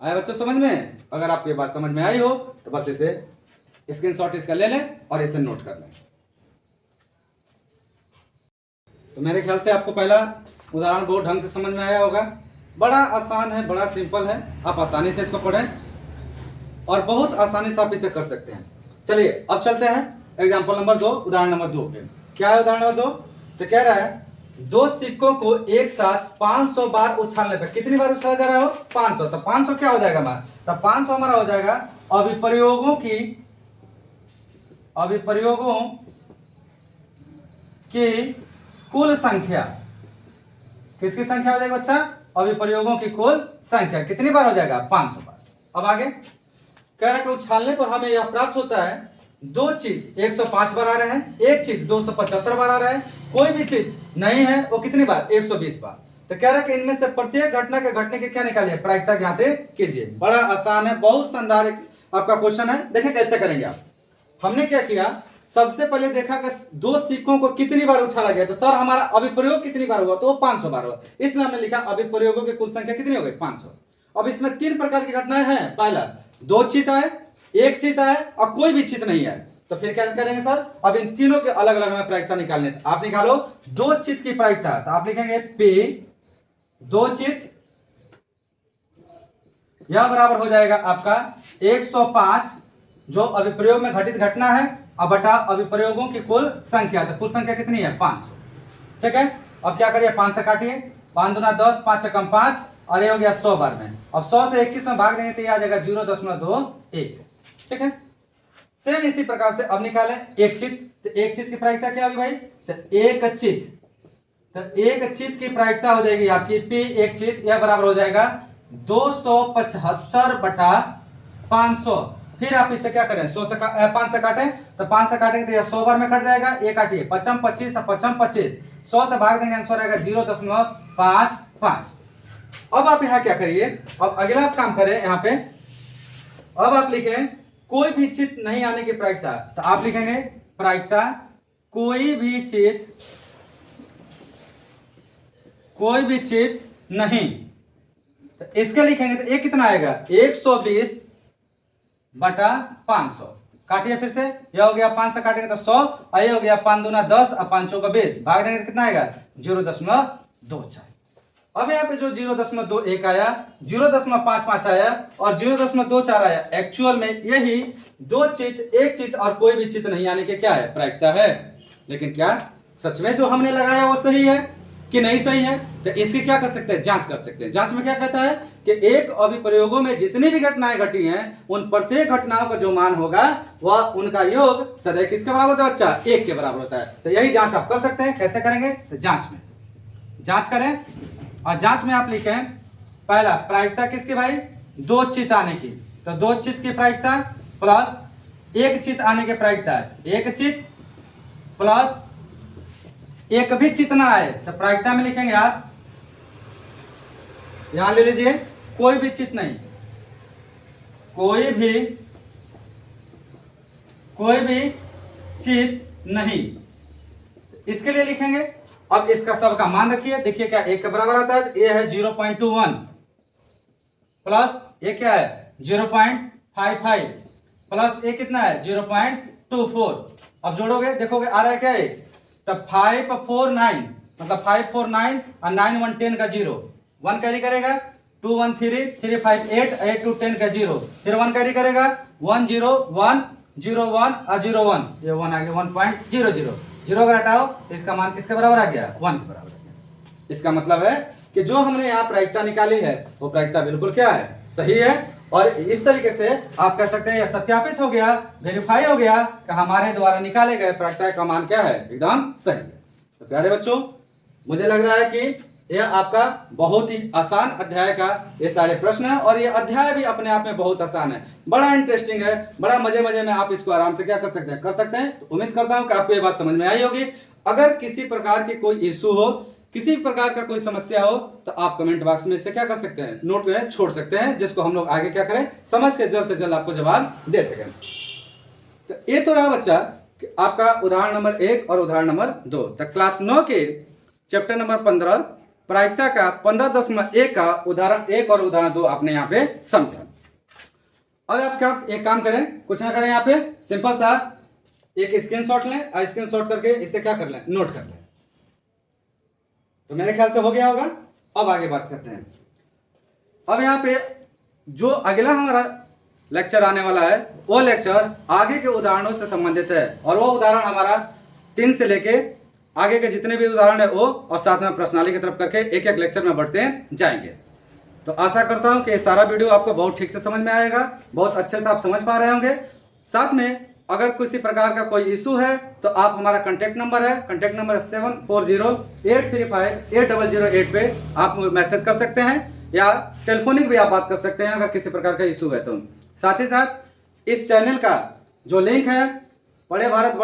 आया बच्चों समझ में? अगर आपको ये बात समझ में आई हो तो बस इसे स्क्रीनशॉट इसका ले लें और इसे नोट कर लें। तो मेरे ख्याल से आपको पहला उदाहरण बहुत ढंग से समझ में आया होगा। बड़ा आसान है, बड़ा सिंपल है, आप आसानी से इसको पढ़ें और बहुत आसानी से आप इसे कर सकते हैं। चलिए अब चलते हैं एग्जाम्पल नंबर 2, उदाहरण नंबर 2 पे। क्या है उदाहरण नंबर 2? तो कह रहा है दो सिक्कों को एक साथ 500 बार उछालने पर कितनी बार उछाला जा रहा हो? 500। तो 500 क्या हो जाएगा हमारा? तो 500 हमारा हो जाएगा अभिप्रयोगों की अभिप्रयोगों की कुल संख्या, किसकी संख्या हो जाएगी बच्चा? अभिप्रयोगों की कुल संख्या कितनी बार हो जाएगा? 500 बार। अब आगे कह रहा है कि उछालने पर हमें यह प्राप्त होता है, दो चित 105 बार आ रहे हैं, एक चित 275 बार आ रहा है, कोई भी चित नहीं है वो कितनी बार? 120 बार। तो कह रहा है कि इनमें से प्रत्येक घटना के घटने के क्या निकालिए? प्रायिकता ज्ञात कीजिए। बड़ा आसान है, बहुत शानदार आपका क्वेश्चन है। देखिए कैसे करेंगे आप। हमने क्या किया, सबसे पहले देखा कि दो सिक्कों को कितनी बार उछाला गया, तो सर हमारा अभिप्रयोग कितनी बार हुआ? तो 500 बार हुआ। इसलिए हमने लिखा अभिप्रयोगों की कुल संख्या कितनी हो गई? 500। अब इसमें 3 प्रकार की घटनाएं हैं। पहला, दो चित है, एक चित है और कोई भी चित नहीं है। तो फिर क्या करेंगे सर? अब इन तीनों के अलग अलग हमें प्रायिकता निकालने। तो आप निकालो दो चित की प्रायिकता। तो आप लिखेंगे P दो चित, यह बराबर हो जाएगा आपका 105 जो अभिप्रयोग में घटित घटना है, अब बटा अभिप्रयोगों की कुल संख्या। तो कुल संख्या कितनी है? 500। ठीक है। अब क्या करिए? 5 से काटिए, 5 दूना 10, 5 से कम 5 और ये हो गया 100 बार में। अब 100 से 21 में भाग देंगे तो ये आ जाएगा 0.21। ठीक है। सेम इसी प्रकार से अब निकालें एक चित। तो एक चित की प्रायिकता क्या होगी भाई? तो एक चित, तो एक चित की प्रायिकता हो जाएगी आपकी P एक चित, यह बराबर हो जाएगा 275 बटा 500। फिर आप इसे क्या करें? 5 से काटें, तो 5 से काटेंगे तो यह 100 बार में कट जाएगा। ये काटिए, 55 25 55 25, 100 से भाग देंगे आंसर आएगा 0.55। अब आप यहाँ क्या करिए? अब अगला आप काम करें यहाँ पे। अब आप लिखें कोई भी चित नहीं आने की प्रायिकता। तो आप लिखेंगे प्रायिकता कोई भी चित नहीं। तो इसके लिखेंगे तो ये कितना आएगा? 120 बटा 500। काटिए फिर से, यह हो गया 5 से काटेंगे तो 100 और ये हो गया 5 दूना 10 और 5 चौका 20, भाग देंगे तो कितना आएगा? 0.24। अब यहाँ पे जो 0.21 आया, 0.55 आया और 0.24 आया, एक्चुअल में यही दो चित, एक चित और कोई भी चित नहीं आने के क्या है? प्रायिकता है। लेकिन क्या सच में जो हमने लगाया वो सही है कि नहीं सही है? तो इसकी क्या कर सकते हैं? जांच कर सकते हैं। जांच में क्या कहता है कि एक अभिप्रयोगों में जितनी भी घटनाएं घटी हैं उन प्रत्येक घटनाओं का जो मान होगा वह उनका योग सदैव किसके बराबर होता है बच्चा? 1 के बराबर होता है। तो यही जांच आप कर सकते हैं। कैसे करेंगे? तो जांच में जांच करें और जांच में आप लिखें पहला प्रायिकता किसकी भाई? दो चित आने की। तो दो चित की प्रायिकता प्लस एक चित आने की प्रायिकता है। एक चित प्लस एक भी चित ना आए तो प्रायिकता में लिखेंगे आप, यहां ले लीजिए कोई भी चित नहीं, कोई भी चित नहीं। इसके लिए लिखेंगे, अब इसका सबका मान रखिए। देखिए क्या 1 के बराबर आता है? ये है 0.21 प्लस ये क्या है? 0.55 प्लस ये कितना है? 0.24। अब जोड़ोगे देखोगे आ रहा है क्या? तब 549 मतलब 549 और 9 1 10 का 0, 1 कैरी करेगा, 2 1 3 3 5 8 8 2 10 का 0, फिर 1 कैरी करेगा, 1 0 1 0 1 और 0 1, ये 1 आ गया 1.00। 0 अगर हटाओ तो इसका मान किसके बराबर आ गया? 1 के बराबर आ गया। इसका मतलब है कि जो हमने यहाँ प्रायिकता निकाली है वो प्रायिकता बिल्कुल क्या है? सही है। और इस तरीके से आप कह सकते हैं यह सत्यापित हो गया, वेरीफाई हो गया कि हमारे द्वारा निकाले गए प्रायिकता का मान क्या है? एकदम सही है। तो प्यारे बच्चों, मुझे लग रहा है कि यह आपका बहुत ही आसान अध्याय का ये सारे प्रश्न है और ये अध्याय भी अपने आप में बहुत आसान है, बड़ा इंटरेस्टिंग है, बड़ा मजे में आप इसको आराम से क्या कर सकते हैं। तो उम्मीद करता हूँ कि आपको ये बात समझ में आई होगी। अगर किसी प्रकार की कोई इशू हो, किसी प्रकार का कोई समस्या हो तो आप कमेंट बॉक्स में से क्या कर सकते हैं? नोट में छोड़ सकते हैं, जिसको हम लोग आगे क्या करें? समझ के जल्द से जल्द आपको जवाब दे सकें। तो ये तो रहा बच्चा कि आपका उदाहरण नंबर 1 और उदाहरण नंबर 2। तो क्लास 9 के चैप्टर नंबर 15 प्रायिकता का 15.1 का उदाहरण 1 और उदाहरण 2 आपने यहाँ पे समझा। अब आप क्या एक काम करें, कुछ ना करें, यहाँ पे सिंपल सा एक स्क्रीनशॉट लें और स्क्रीनशॉट करके इसे क्या कर लें? नोट कर लें। तो मेरे ख्याल से हो गया होगा। अब आगे बात करते हैं। अब यहाँ पे जो अगला हमारा लेक्चर आने वाला है वो लेक्चर आगे के उदाहरणों से संबंधित है और वो उदाहरण हमारा 3 से लेके आगे के जितने भी उदाहरण है वो और साथ में प्रश्नावली की तरफ करके एक एक लेक्चर में बढ़ते जाएंगे। तो आशा करता हूँ कि सारा वीडियो आपको बहुत ठीक से समझ में आएगा, बहुत अच्छे से आप समझ पा रहे होंगे। साथ में अगर किसी प्रकार का कोई इशू है तो आप हमारा कांटेक्ट नंबर है 7408358008 पे आप मैसेज कर सकते हैं या टेलीफोनिक भी आप बात कर सकते हैं अगर किसी प्रकार का इशू है तो। साथ ही साथ इस चैनल का जो लिंक है बड़े भारत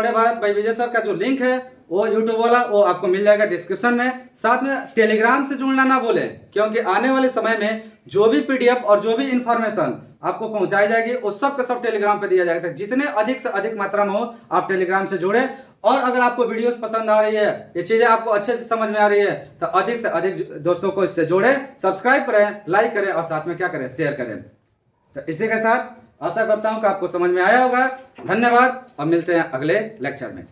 भाई विजय सर का जो लिंक है वो यूट्यूब वाला वो आपको मिल जाएगा डिस्क्रिप्शन में। साथ में टेलीग्राम से जुड़ना ना भूलें, क्योंकि आने वाले समय में जो भी पीडीएफ और जो भी इंफॉर्मेशन आपको पहुंचाई जाएगी उस सब का सब टेलीग्राम पे दिया जाएगा। तो जितने अधिक से अधिक मात्रा में हो आप टेलीग्राम से जुड़े। और अगर आपको वीडियोस पसंद आ रही है, ये चीज़ें आपको अच्छे से समझ में आ रही है तो अधिक से अधिक दोस्तों को इससे जोड़े, सब्सक्राइब करें, लाइक करें और साथ में क्या करें, शेयर करें। तो इसी के साथ आशा करता हूं कि आपको समझ में आया होगा। धन्यवाद और मिलते हैं अगले लेक्चर में।